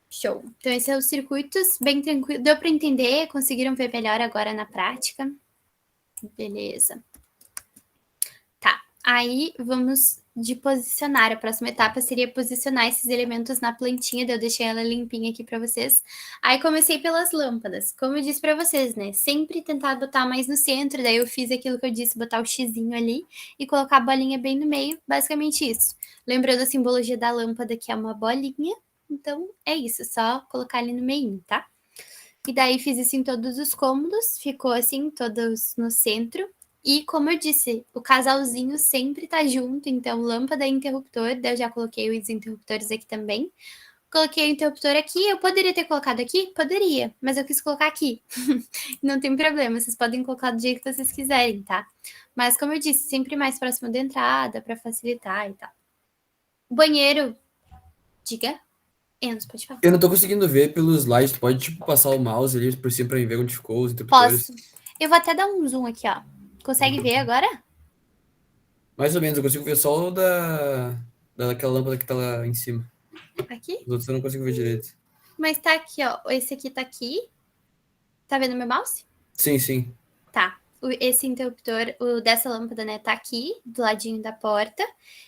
Show. Então, esses são os circuitos, bem tranquilo. Deu para entender? Conseguiram ver melhor agora na prática? Beleza. Tá, aí vamos de posicionar. A próxima etapa seria posicionar esses elementos na plantinha, eu deixei ela limpinha aqui para vocês. Aí comecei pelas lâmpadas. Como eu disse para vocês, né? Sempre tentar botar mais no centro, daí eu fiz aquilo que eu disse, botar o xizinho ali e colocar a bolinha bem no meio, basicamente isso. Lembrando a simbologia da lâmpada, que é uma bolinha, então é isso, só colocar ali no meio, tá? E daí fiz isso em todos os cômodos, ficou assim, todos no centro. E como eu disse, o casalzinho sempre tá junto, então lâmpada e interruptor, daí eu já coloquei os interruptores aqui também. Coloquei o interruptor aqui, eu poderia ter colocado aqui? Poderia, mas eu quis colocar aqui. Não tem problema, vocês podem colocar do jeito que vocês quiserem, tá? Mas como eu disse, sempre mais próximo da entrada, para facilitar e tal. Banheiro, diga. Enzo, pode falar. Eu não tô conseguindo ver pelos slides. Tu pode, tipo, passar o mouse ali por cima pra ver onde ficou os interruptores? Posso. Eu vou até dar um zoom aqui, ó. Consegue ver agora? Mais ou menos, eu consigo ver só o daquela lâmpada que tá lá em cima. Aqui? Os outros eu não consigo ver direito. Mas tá aqui, ó. Esse aqui tá aqui. Tá vendo meu mouse? Sim, sim. Tá. Esse interruptor, o dessa lâmpada, né, tá aqui, do ladinho da porta.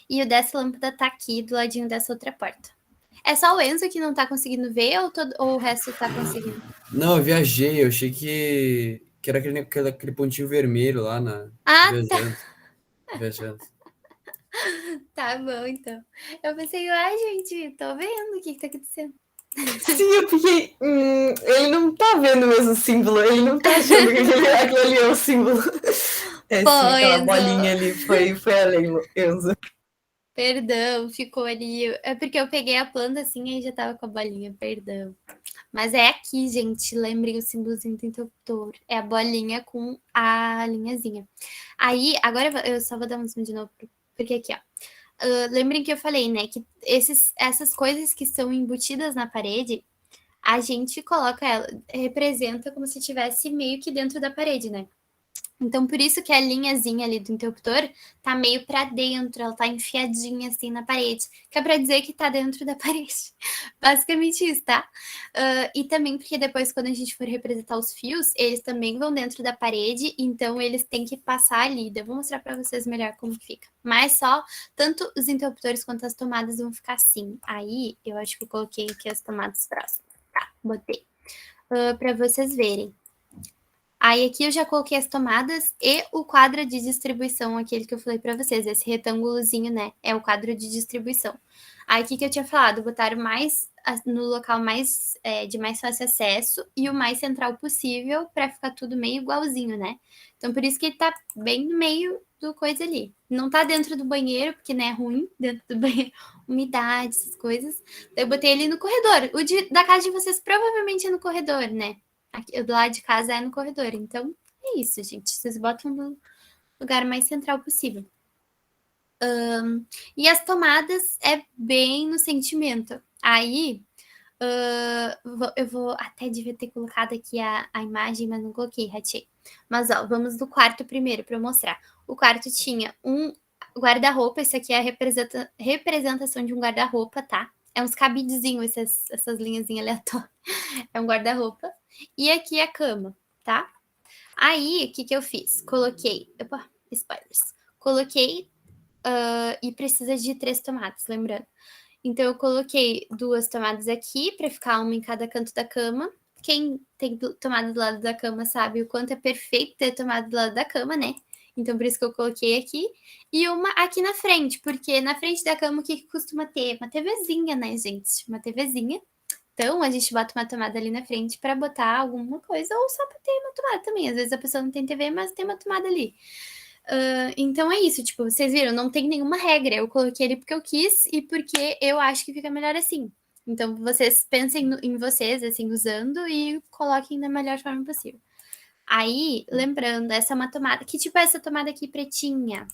E o dessa lâmpada tá aqui, do ladinho dessa outra porta. É só o Enzo que não tá conseguindo ver ou o resto tá conseguindo? Não, eu viajei. Eu achei que era aquele pontinho vermelho lá na... Ah, viajando. Viajando. tá bom, então. Eu pensei, ai, gente, tô vendo o que tá acontecendo. Sim, eu fiquei. Ele não tá vendo o mesmo símbolo, ele não tá achando que aquele ali é o símbolo. É, Pô, sim, aquela Enzo. bolinha ali foi além, Enzo. Perdão, ficou ali. É porque eu peguei a planta assim e já tava com a bolinha, perdão. Mas é aqui, gente. Lembrem o símbolozinho do interruptor. É a bolinha com a linhazinha. Aí, agora eu só vou dar um zoom de novo, porque aqui, ó. Lembrem que eu falei, né? Que essas coisas que são embutidas na parede, a gente coloca ela, representa como se estivesse meio que dentro da parede, né? Então, por isso que a linhazinha ali do interruptor tá meio para dentro, ela tá enfiadinha assim na parede, que é para dizer que tá dentro da parede. Basicamente isso, tá? E também porque depois, quando a gente for representar os fios, eles também vão dentro da parede, então eles têm que passar ali. Eu vou mostrar para vocês melhor como fica. Mas só, tanto os interruptores quanto as tomadas vão ficar assim. Aí, eu acho que eu coloquei aqui as tomadas próximas. Tá, botei. Para vocês verem. Aí aqui eu já coloquei as tomadas e o quadro de distribuição, aquele que eu falei para vocês, esse retângulozinho, né? É o quadro de distribuição. Aí aqui que eu tinha falado, botaram mais no local mais de mais fácil acesso e o mais central possível para ficar tudo meio igualzinho, né? Então por isso que ele tá bem no meio do coisa ali. Não tá dentro do banheiro, porque né, é ruim dentro do banheiro, umidade, essas coisas. Daí eu botei ele no corredor. Da casa de vocês provavelmente é no corredor, né? Aqui, do lado de casa é no corredor. Então, é isso, gente. Vocês botam no lugar mais central possível. E as tomadas é bem no sentimento. Aí, eu vou até devia ter colocado aqui a imagem, mas não coloquei, ratei. Mas, ó, vamos do quarto primeiro para eu mostrar. O quarto tinha um guarda-roupa. Esse aqui é a representação de um guarda-roupa, tá? É uns cabidezinhos, essas linhazinhas aleatórias. É um guarda-roupa. E aqui a cama, tá? Aí, o que eu fiz? Coloquei... Opa, spoilers. Coloquei... e precisa de 3 tomadas, lembrando. Então, eu coloquei 2 tomadas aqui, para ficar uma em cada canto da cama, quem tem tomada do lado da cama sabe o quanto é perfeito ter tomada do lado da cama, né? Então, por isso que eu coloquei aqui. E uma aqui na frente, porque na frente da cama o que costuma ter? Uma TVzinha, né, gente? Uma TVzinha. Então, a gente bota uma tomada ali na frente para botar alguma coisa, ou só para ter uma tomada também. Às vezes a pessoa não tem TV, mas tem uma tomada ali. Então é isso, tipo, vocês viram, não tem nenhuma regra. Eu coloquei ele porque eu quis e porque eu acho que fica melhor assim. Então, vocês pensem em vocês, assim, usando e coloquem da melhor forma possível. Aí, lembrando, essa é uma tomada. Que tipo é essa tomada aqui pretinha?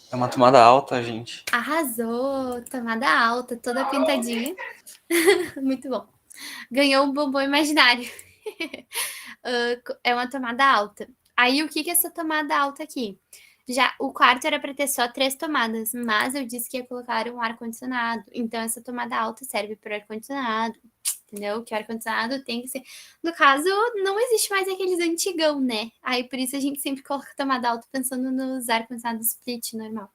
É uma tomada alta, gente. Arrasou! Tomada alta, toda pintadinha. Muito bom. Ganhou um bombom imaginário. É uma tomada alta. Aí, o que é essa tomada alta aqui? Já o quarto era para ter só 3 tomadas, mas eu disse que ia colocar um ar-condicionado. Então, essa tomada alta serve para ar-condicionado, entendeu? Que o ar-condicionado tem que ser... No caso, não existe mais aqueles antigão, né? Aí, por isso, a gente sempre coloca tomada alta pensando nos ar-condicionado split normal.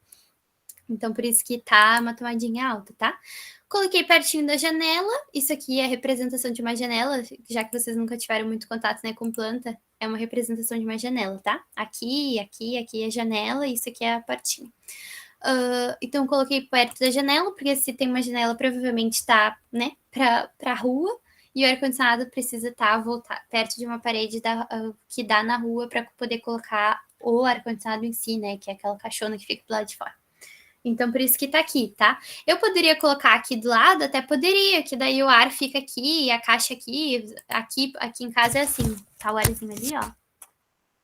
Então, por isso que tá uma tomadinha alta, tá? Coloquei pertinho da janela. Isso aqui é a representação de uma janela, já que vocês nunca tiveram muito contato, né, com planta. É uma representação de uma janela, tá? Aqui é a janela, isso aqui é a portinha. Então, coloquei perto da janela, porque se tem uma janela, provavelmente tá, né, pra rua. E o ar-condicionado precisa estar perto de uma parede que dá na rua para poder colocar o ar-condicionado em si, né, que é aquela caixona que fica do lado de fora. Então, por isso que tá aqui, tá? Eu poderia colocar aqui do lado, até poderia, que daí o ar fica aqui, a caixa aqui em casa é assim, tá o arzinho ali, ó.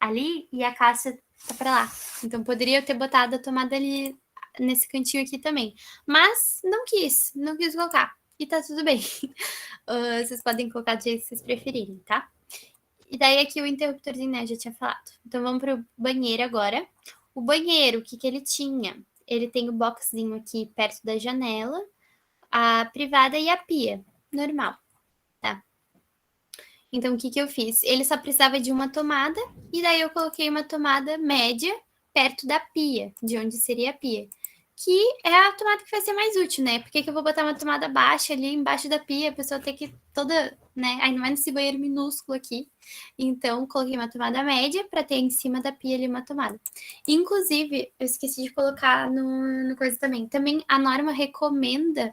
Ali, e a caixa tá pra lá. Então, poderia ter botado a tomada ali, nesse cantinho aqui também. Mas, não quis colocar. E tá tudo bem. Vocês podem colocar do jeito que vocês preferirem, tá? E daí aqui o interruptorzinho, né, eu já tinha falado. Então, vamos pro banheiro agora. O banheiro, o que ele tinha? Ele tem o boxzinho aqui perto da janela, a privada e a pia, normal, tá? Então, o que eu fiz? Ele só precisava de uma tomada, e daí eu coloquei uma tomada média perto da pia, de onde seria a pia. Que é a tomada que vai ser mais útil, né? Porque que eu vou botar uma tomada baixa ali embaixo da pia, a pessoa tem que toda, né? Ainda mais nesse banheiro minúsculo aqui. Então, coloquei uma tomada média para ter em cima da pia ali uma tomada. Inclusive, eu esqueci de colocar no coisa também. Também a norma recomenda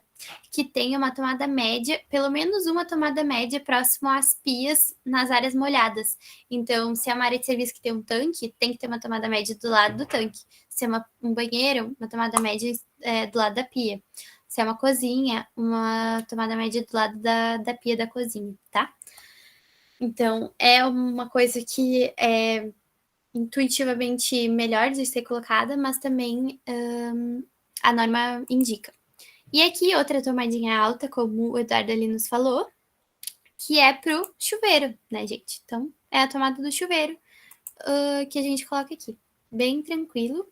que tenha uma tomada média, pelo menos uma tomada média próximo às pias nas áreas molhadas. Então, se é uma área de serviço que tem um tanque, tem que ter uma tomada média do lado do tanque. Se é um banheiro, uma tomada média do lado da pia. Se é uma cozinha, uma tomada média do lado da pia da cozinha, tá? Então, é uma coisa que é intuitivamente melhor de ser colocada, mas também a norma indica. E aqui outra tomadinha alta, como o Eduardo ali nos falou, que é pro chuveiro, né, gente? Então, é a tomada do chuveiro que a gente coloca aqui. Bem tranquilo.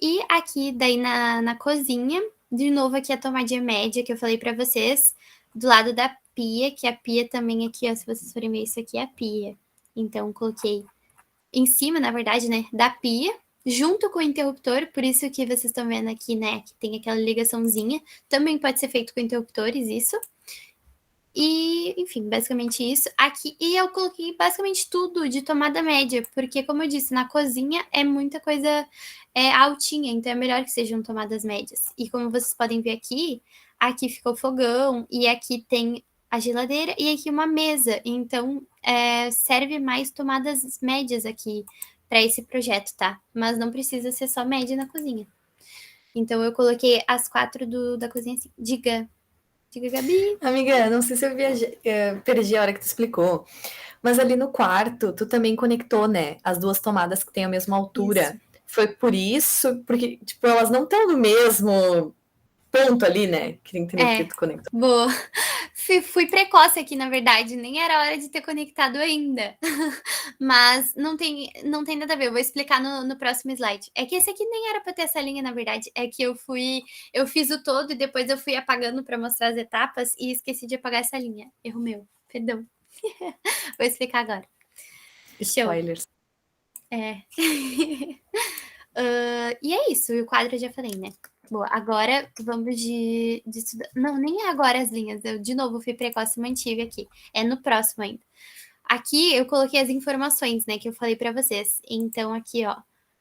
E aqui, daí na cozinha, de novo aqui a tomadinha média que eu falei pra vocês, do lado da pia, que a pia também aqui, ó, se vocês forem ver, isso aqui é a pia. Então, coloquei em cima, na verdade, né, da pia, junto com o interruptor, por isso que vocês estão vendo aqui, né, que tem aquela ligaçãozinha. Também pode ser feito com interruptores, isso. E, enfim, basicamente isso. Aqui, e eu coloquei basicamente tudo de tomada média, porque, como eu disse, na cozinha é muita coisa altinha, então é melhor que sejam tomadas médias. E como vocês podem ver aqui fica o fogão, e aqui tem a geladeira, e aqui uma mesa. Então, serve mais tomadas médias aqui para esse projeto, tá? Mas não precisa ser só média na cozinha. Então, eu coloquei as 4 da cozinha assim. Diga, Gabi. Amiga, não sei se eu perdi a hora que tu explicou, mas ali no quarto, tu também conectou, né, as 2 tomadas que têm a mesma altura. Isso. Foi por isso, porque, tipo, elas não estão no mesmo ponto ali, né, que entender que tu conectou. Boa. Fui precoce aqui, na verdade, nem era hora de ter conectado ainda. Mas não tem nada a ver, eu vou explicar no próximo slide. É que esse aqui nem era para ter essa linha, na verdade. É que eu fiz o todo e depois eu fui apagando para mostrar as etapas e esqueci de apagar essa linha. Erro meu, perdão. Vou explicar agora. Spoilers. E é isso, e o quadro eu já falei, né? Boa, agora vamos de estudar. Não, nem é agora as linhas. Eu, de novo, fui precoce e mantive aqui. É no próximo ainda. Aqui eu coloquei as informações, né, que eu falei para vocês. Então, aqui, ó,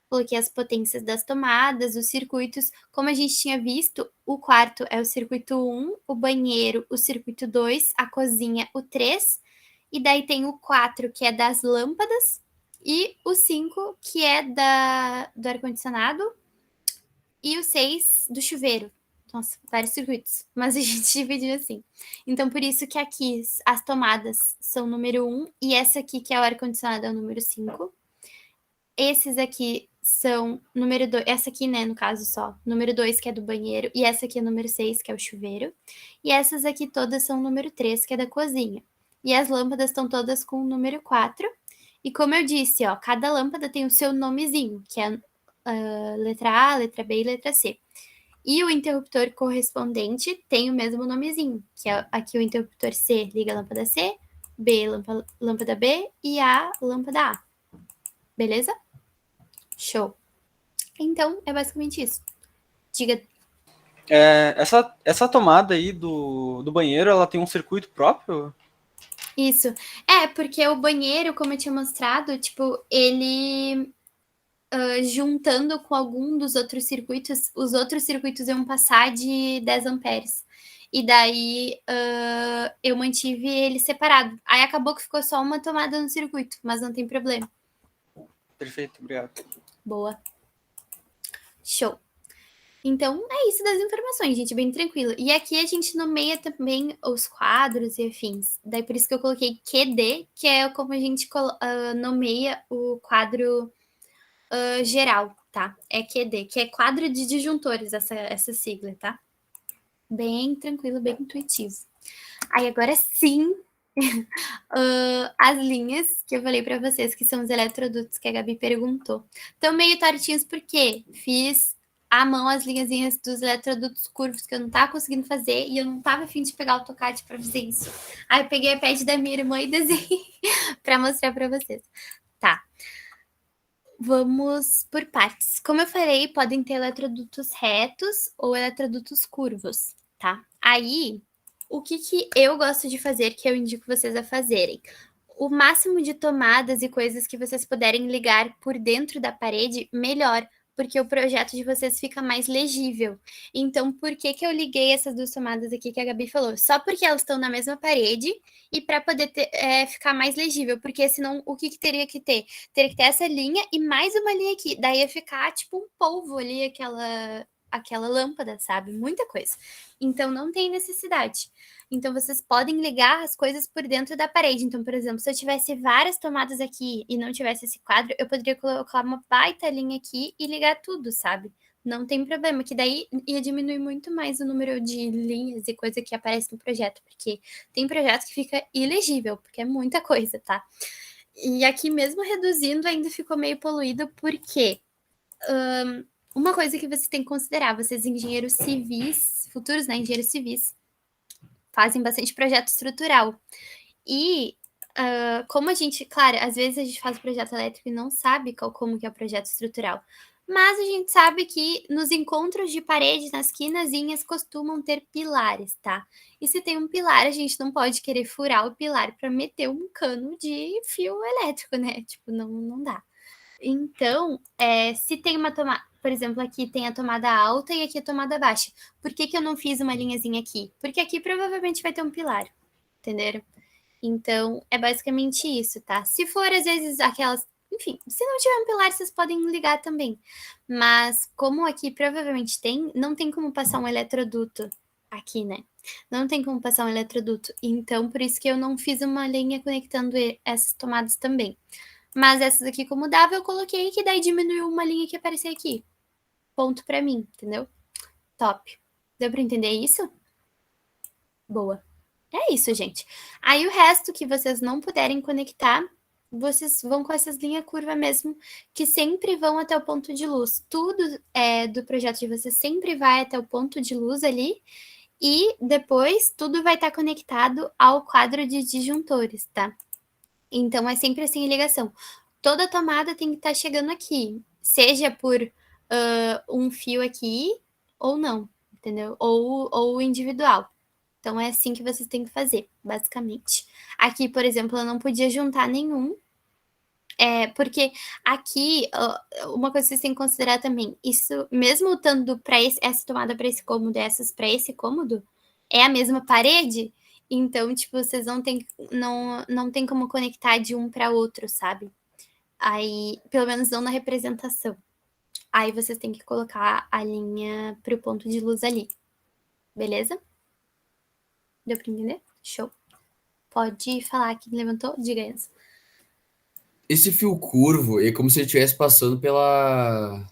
coloquei as potências das tomadas, os circuitos. Como a gente tinha visto, o quarto é o circuito 1, o banheiro, o circuito 2, a cozinha, o 3. E daí tem o 4, que é das lâmpadas, e o 5, que é do ar-condicionado, e o 6 do chuveiro. Nossa, vários circuitos, mas a gente dividiu assim. Então, por isso que aqui as tomadas são número 1 e essa aqui, que é o ar-condicionado, é o número 5. Esses aqui são número 2, essa aqui, né, no caso só, número 2, que é do banheiro, e essa aqui é número 6, que é o chuveiro. E essas aqui todas são número 3, que é da cozinha. E as lâmpadas estão todas com o número 4. E como eu disse, ó, cada lâmpada tem o seu nomezinho, que é letra A, letra B e letra C. E o interruptor correspondente tem o mesmo nomezinho, que é aqui o interruptor C liga a lâmpada C, B lâmpada B e A lâmpada A. Beleza? Show. Então, é basicamente isso. Diga. Essa tomada aí do banheiro, ela tem um circuito próprio? Isso. Porque o banheiro, como eu tinha mostrado, tipo, ele juntando com algum dos outros circuitos, os outros circuitos iam passar de 10 amperes. E daí eu mantive ele separado. Aí acabou que ficou só uma tomada no circuito, mas não tem problema. Perfeito, obrigado. Boa. Show. Então, é isso das informações, gente, bem tranquilo. E aqui a gente nomeia também os quadros e afins. Daí por isso que eu coloquei QD, que é como a gente nomeia o quadro geral, tá? É QD, que é quadro de disjuntores, essa sigla, tá? Bem tranquilo, bem intuitivo. Aí agora sim, as linhas que eu falei para vocês, que são os eletrodutos que a Gabi perguntou. Estão meio tortinhos porque fiz à mão as linhazinhas dos eletrodutos curvos que eu não tava conseguindo fazer e eu não tava afim de pegar o AutoCAD para fazer isso. Aí eu peguei a pad da minha irmã e desenhei para mostrar para vocês. Tá. Vamos por partes. Como eu falei, podem ter eletrodutos retos ou eletrodutos curvos, tá? Aí, o que eu gosto de fazer, que eu indico vocês a fazerem? O máximo de tomadas e coisas que vocês puderem ligar por dentro da parede, melhor, porque o projeto de vocês fica mais legível. Então, por que eu liguei essas duas tomadas aqui que a Gabi falou? Só porque elas estão na mesma parede e para poder ficar mais legível, porque senão o que teria que ter? Teria que ter essa linha e mais uma linha aqui. Daí ia ficar tipo um polvo ali, aquela lâmpada, sabe? Muita coisa. Então, não tem necessidade. Então, vocês podem ligar as coisas por dentro da parede. Então, por exemplo, se eu tivesse várias tomadas aqui e não tivesse esse quadro, eu poderia colocar uma baita linha aqui e ligar tudo, sabe? Não tem problema, que daí ia diminuir muito mais o número de linhas e coisa que aparece no projeto, porque tem projeto que fica ilegível, porque é muita coisa, tá? E aqui mesmo reduzindo ainda ficou meio poluído, porque uma coisa que vocês têm que considerar, vocês engenheiros civis, futuros, né, engenheiros civis, fazem bastante projeto estrutural. E como a gente, claro, às vezes a gente faz o projeto elétrico e não sabe como que é o projeto estrutural. Mas a gente sabe que nos encontros de parede, nas quinazinhas, costumam ter pilares, tá? E se tem um pilar, a gente não pode querer furar o pilar para meter um cano de fio elétrico, né? Tipo, não dá. Então, se tem uma tomada, por exemplo, aqui tem a tomada alta e aqui a tomada baixa. Por que eu não fiz uma linhazinha aqui? Porque aqui provavelmente vai ter um pilar, entenderam? Então, é basicamente isso, tá? Se for, às vezes, aquelas... Enfim, se não tiver um pilar, vocês podem ligar também. Mas, como aqui provavelmente tem, não tem como passar um eletroduto aqui, né? Não tem como passar um eletroduto. Então, por isso que eu não fiz uma linha conectando essas tomadas também. Mas essas aqui, como dava, eu coloquei que daí diminuiu uma linha que aparecia aqui. Ponto pra mim, entendeu? Top. Deu pra entender isso? Boa. É isso, gente. Aí o resto que vocês não puderem conectar, vocês vão com essas linhas curvas mesmo, que sempre vão até o ponto de luz. Tudo do projeto de vocês sempre vai até o ponto de luz ali. E depois tudo vai estar conectado ao quadro de disjuntores, tá? Então, é sempre assim em ligação. Toda tomada tem que estar chegando aqui. Seja por um fio aqui, ou não, entendeu? Ou individual. Então, é assim que vocês têm que fazer, basicamente. Aqui, por exemplo, eu não podia juntar nenhum, porque aqui, uma coisa que vocês têm que considerar também, isso, mesmo estando para essa tomada para esse cômodo e essas para esse cômodo, é a mesma parede, então, tipo, vocês não tem como conectar de um para outro, sabe? Aí, pelo menos não na representação. Aí vocês têm que colocar a linha pro ponto de luz ali. Beleza? Deu pra entender? Show. Pode falar quem levantou? Diga, Enzo. Esse fio curvo é como se ele estivesse passando pela.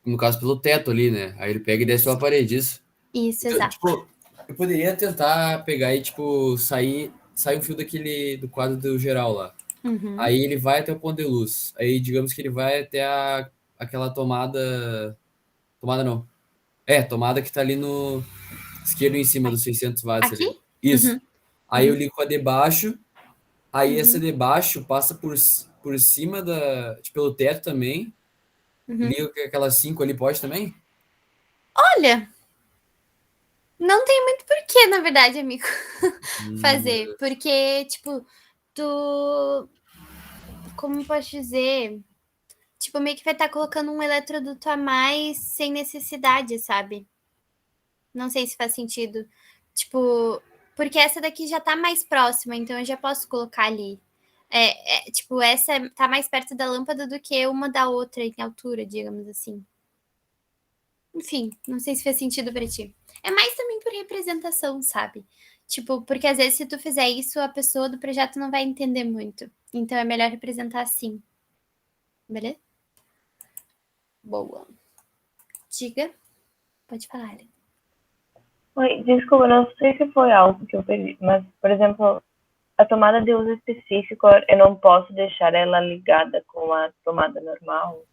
No caso, pelo teto ali, né? Aí ele pega e desce pela parede, isso. Isso, Então, exato. tipo, eu poderia tentar pegar e, tipo, sair um fio do quadro do geral lá. Uhum. Aí ele vai até o ponto de luz. Aí, digamos que ele vai até aquela tomada. Tomada não. Tomada que tá ali no esquerdo em cima dos 600 watts Aqui? ali. Isso. Uhum. Aí eu ligo com a de baixo. Aí essa Uhum. de baixo passa por cima pelo teto também. Uhum. Liga com aquelas 5 ali, pode também? Olha, não tem muito porquê, na verdade, amigo, fazer. Porque, tipo, como posso dizer? Tipo, meio que vai estar colocando um eletroduto a mais sem necessidade, sabe? Não sei se faz sentido. Tipo, porque essa daqui já tá mais próxima, então eu já posso colocar ali. Tipo, essa tá mais perto da lâmpada do que uma da outra em altura, digamos assim. Enfim, não sei se faz sentido pra ti. É mais também por representação, sabe? Tipo, porque às vezes se tu fizer isso, a pessoa do projeto não vai entender muito. Então é melhor representar assim. Beleza? Boa. Diga. Pode falar, Ellen. Oi, desculpa, não sei se foi algo que eu perdi, mas, por exemplo, a tomada de uso específico, eu não posso deixar ela ligada com a tomada normal?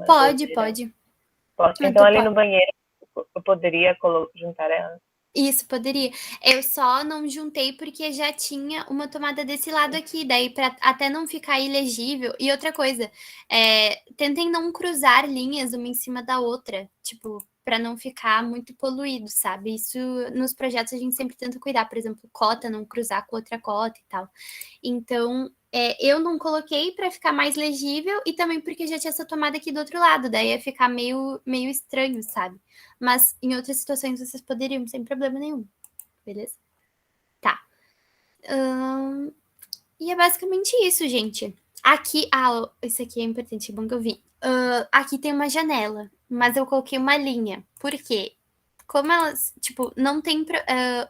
Pode. Pode. Mas Então, tu ali pode. no banheiro, eu poderia juntar ela? Isso, poderia. Eu só não juntei porque já tinha uma tomada desse lado aqui, daí para até não ficar ilegível. E outra coisa, tentem não cruzar linhas uma em cima da outra, tipo, para não ficar muito poluído, sabe? Isso nos projetos a gente sempre tenta cuidar, por exemplo, cota, não cruzar com outra cota e tal. Então, eu não coloquei para ficar mais legível e também porque já tinha essa tomada aqui do outro lado, daí ia ficar meio estranho, sabe? Mas em outras situações vocês poderiam, sem problema nenhum. Beleza? Tá. E é basicamente isso, gente. Aqui, isso aqui é importante, é bom que eu vi. Aqui tem uma janela, mas eu coloquei uma linha. Por quê? Como elas, tipo, não tem.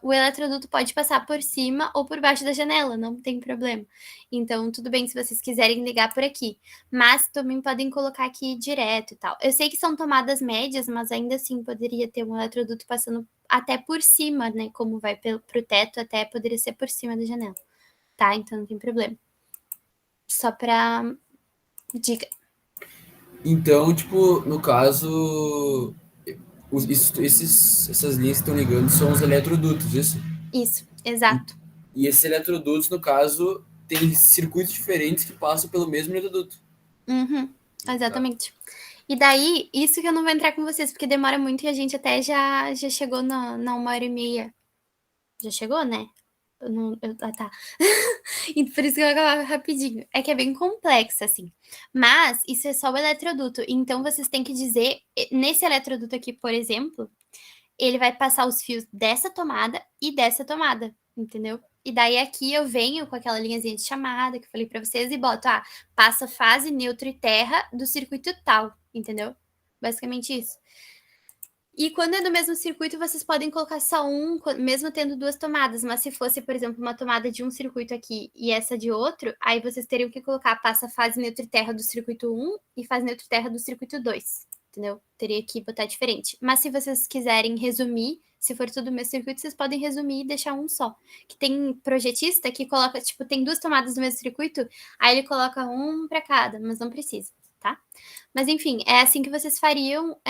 O eletroduto pode passar por cima ou por baixo da janela, não tem problema. Então, tudo bem se vocês quiserem ligar por aqui. Mas também podem colocar aqui direto e tal. Eu sei que são tomadas médias, mas ainda assim poderia ter um eletroduto passando até por cima, né? Como vai pro teto, até poderia ser por cima da janela. Tá? Então não tem problema. Só pra. Diga. Então, tipo, no caso, essas linhas que estão ligando são os eletrodutos, isso? Isso, exato. E esses eletrodutos, no caso, tem circuitos diferentes que passam pelo mesmo eletroduto. Uhum, exatamente. E daí, isso que eu não vou entrar com vocês, porque demora muito e a gente até já chegou na 1h30. Já chegou, né? Tá. E por isso que eu vou acabar rapidinho. É que é bem complexo, assim. Mas isso é só o eletroduto. Então, vocês têm que dizer, nesse eletroduto aqui, por exemplo, ele vai passar os fios dessa tomada e dessa tomada, entendeu? E daí aqui eu venho com aquela linhazinha de chamada que eu falei pra vocês e boto, passa fase, neutro e terra do circuito tal, entendeu? Basicamente isso. E quando é do mesmo circuito, vocês podem colocar só um, mesmo tendo duas tomadas. Mas se fosse, por exemplo, uma tomada de um circuito aqui e essa de outro, aí vocês teriam que colocar passa fase neutro e terra do circuito 1 e fase neutro e terra do circuito 2. Entendeu? Teria que botar diferente. Mas se vocês quiserem resumir, se for tudo o mesmo circuito, vocês podem resumir e deixar um só. Que tem projetista que coloca, tipo, tem duas tomadas do mesmo circuito, aí ele coloca um para cada, mas não precisa, tá? Mas enfim, é assim que vocês fariam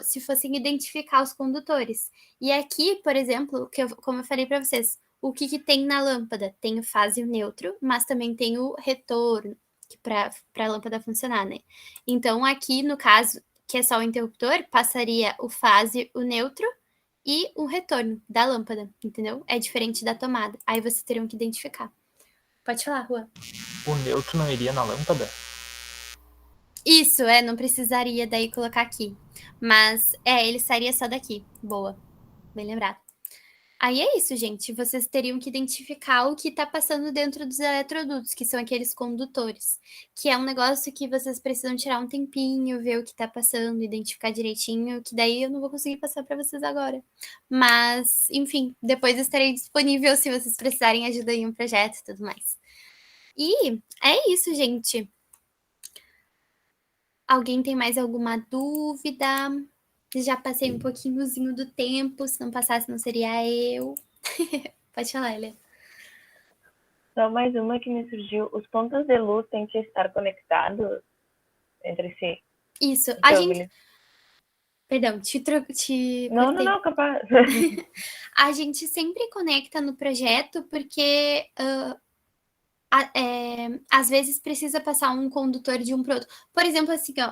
se fossem identificar os condutores. E aqui, por exemplo, como eu falei para vocês, o que tem na lâmpada? Tem o fase e o neutro, mas também tem o retorno para a lâmpada funcionar, né? Então, aqui, no caso, que é só o interruptor, passaria o fase, o neutro e o retorno da lâmpada, entendeu? É diferente da tomada. Aí vocês teriam que identificar. Pode falar, Juan. O neutro não iria na lâmpada? Isso, não precisaria daí colocar aqui. Mas, ele sairia só daqui. Boa. Bem lembrado. Aí é isso, gente. Vocês teriam que identificar o que está passando dentro dos eletrodutos, que são aqueles condutores. Que é um negócio que vocês precisam tirar um tempinho, ver o que está passando, identificar direitinho, que daí eu não vou conseguir passar para vocês agora. Mas, enfim, depois eu estarei disponível se vocês precisarem ajuda em um projeto e tudo mais. E é isso, gente. Alguém tem mais alguma dúvida? Já passei um pouquinhozinho do tempo, se não passasse não seria eu. Pode falar, Helena. Só mais uma que me surgiu. Os pontos de luz têm que estar conectados entre si. Isso, Então, a gente... Perdão, te Não, capaz. A gente sempre conecta no projeto porque... às vezes precisa passar um condutor de um para outro. Por exemplo, assim, ó,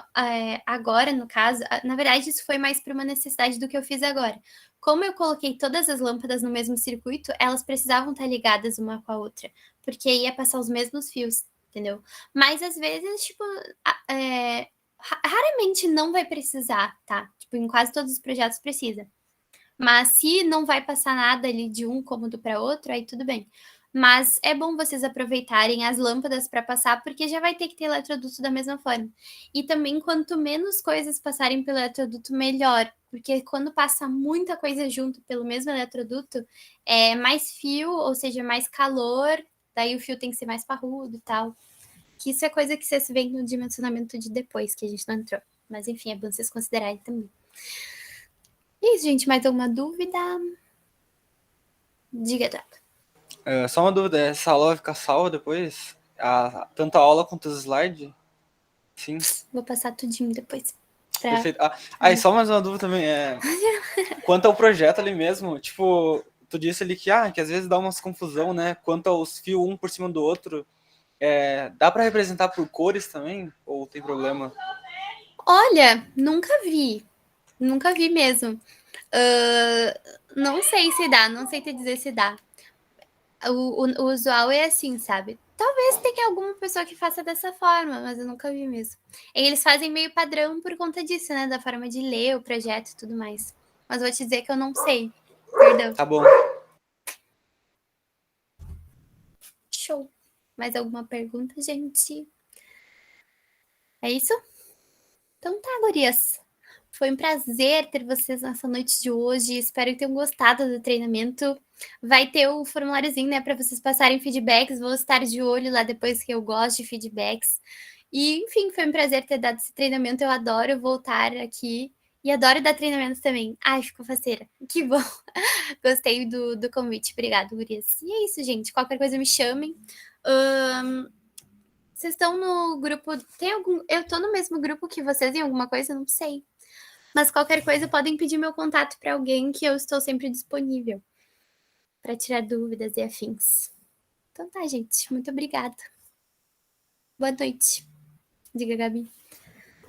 agora, no caso, na verdade, isso foi mais para uma necessidade do que eu fiz agora. Como eu coloquei todas as lâmpadas no mesmo circuito, elas precisavam estar ligadas uma com a outra, porque ia passar os mesmos fios, entendeu? Mas, às vezes, tipo, raramente não vai precisar, tá? Tipo, em quase todos os projetos precisa. Mas se não vai passar nada ali de um cômodo para outro, aí tudo bem. Mas é bom vocês aproveitarem as lâmpadas para passar, porque já vai ter que ter eletroduto da mesma forma. E também, quanto menos coisas passarem pelo eletroduto, melhor. Porque quando passa muita coisa junto pelo mesmo eletroduto, é mais fio, ou seja, mais calor, daí o fio tem que ser mais parrudo e tal. Que isso é coisa que vocês veem no dimensionamento de depois, que a gente não entrou. Mas enfim, é bom vocês considerarem também. E isso, gente, mais alguma dúvida? Diga, Eduardo. Só uma dúvida, essa aula vai ficar salva depois? Tanto a aula quanto os slides? Sim. Vou passar tudinho depois. Perfeito. E só mais uma dúvida também. Quanto ao projeto ali mesmo, tipo, tu disse ali que às vezes dá umas confusão, né? Quanto aos fios um por cima do outro, dá para representar por cores também? Ou tem problema? Olha, nunca vi. Nunca vi mesmo. Não sei se dá, não sei te dizer se dá. O usual é assim, sabe? Talvez tenha alguma pessoa que faça dessa forma, mas eu nunca vi mesmo. Eles fazem meio padrão por conta disso, né? Da forma de ler o projeto e tudo mais. Mas vou te dizer que eu não sei. Perdão. Tá bom. Show. Mais alguma pergunta, gente? É isso? Então tá, gurias. Foi um prazer ter vocês nessa noite de hoje. Espero que tenham gostado do treinamento. Vai ter o formuláriozinho, né, para vocês passarem feedbacks. Vou estar de olho lá depois, que eu gosto de feedbacks. E, enfim, foi um prazer ter dado esse treinamento. Eu adoro voltar aqui e adoro dar treinamento também. Ai, ficou faceira. Que bom. Gostei do convite. Obrigada, gurias. E é isso, gente. Qualquer coisa me chamem. Vocês estão no grupo... Eu tô no mesmo grupo que vocês em alguma coisa? Não sei. Mas qualquer coisa, podem pedir meu contato para alguém, que eu estou sempre disponível para tirar dúvidas e afins. Então tá, gente. Muito obrigada. Boa noite. Diga, Gabi.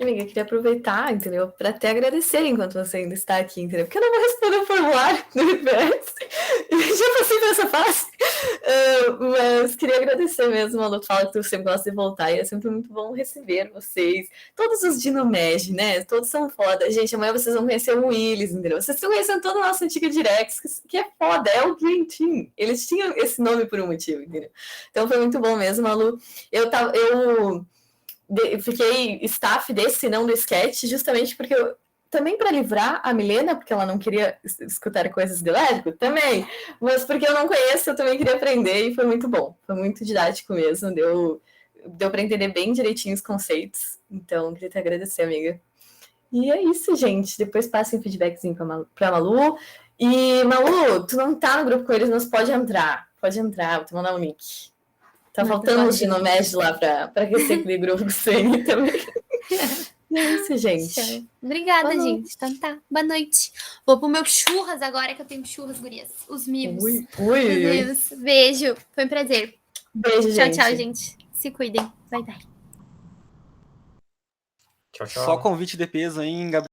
Amiga, eu queria aproveitar, entendeu? Para até agradecer enquanto você ainda está aqui, entendeu? Porque eu não vou responder o formulário no IPS. Já passei por essa fase. Mas queria agradecer mesmo. A Lu fala que tu sempre gosta de voltar e é sempre muito bom receber vocês. Todos os Dinomeg, né? Todos são foda. Gente, amanhã vocês vão conhecer o Willis, entendeu? Vocês estão conhecendo toda a nossa antiga Direx, que é foda, é o Dream Team. Eles tinham esse nome por um motivo, entendeu? Então foi muito bom mesmo, Malu. Eu fiquei staff desse, não do sketch, justamente porque também para livrar a Milena, porque ela não queria escutar coisas de elétrico, também, mas porque eu não conheço, eu também queria aprender e foi muito bom, foi muito didático mesmo, deu para entender bem direitinho os conceitos, então queria te agradecer, amiga. E é isso, gente, depois passem feedbackzinho para Malu, e Malu, tu não tá no grupo com eles, mas pode entrar, vou te mandar um link. Tá faltando os Dinomeg lá para aquecer aquele grupo com sangue também. É isso, gente. Show. Obrigada, gente. Então tá. Boa noite. Vou pro meu churras agora, que eu tenho churras, gurias. Os mimos. Mimos. Beijo. Foi um prazer. Beijo, gente. Tchau, gente. Se cuidem. Bye, bye. Tchau, tchau. Só convite de peso aí, hein, Gabriel?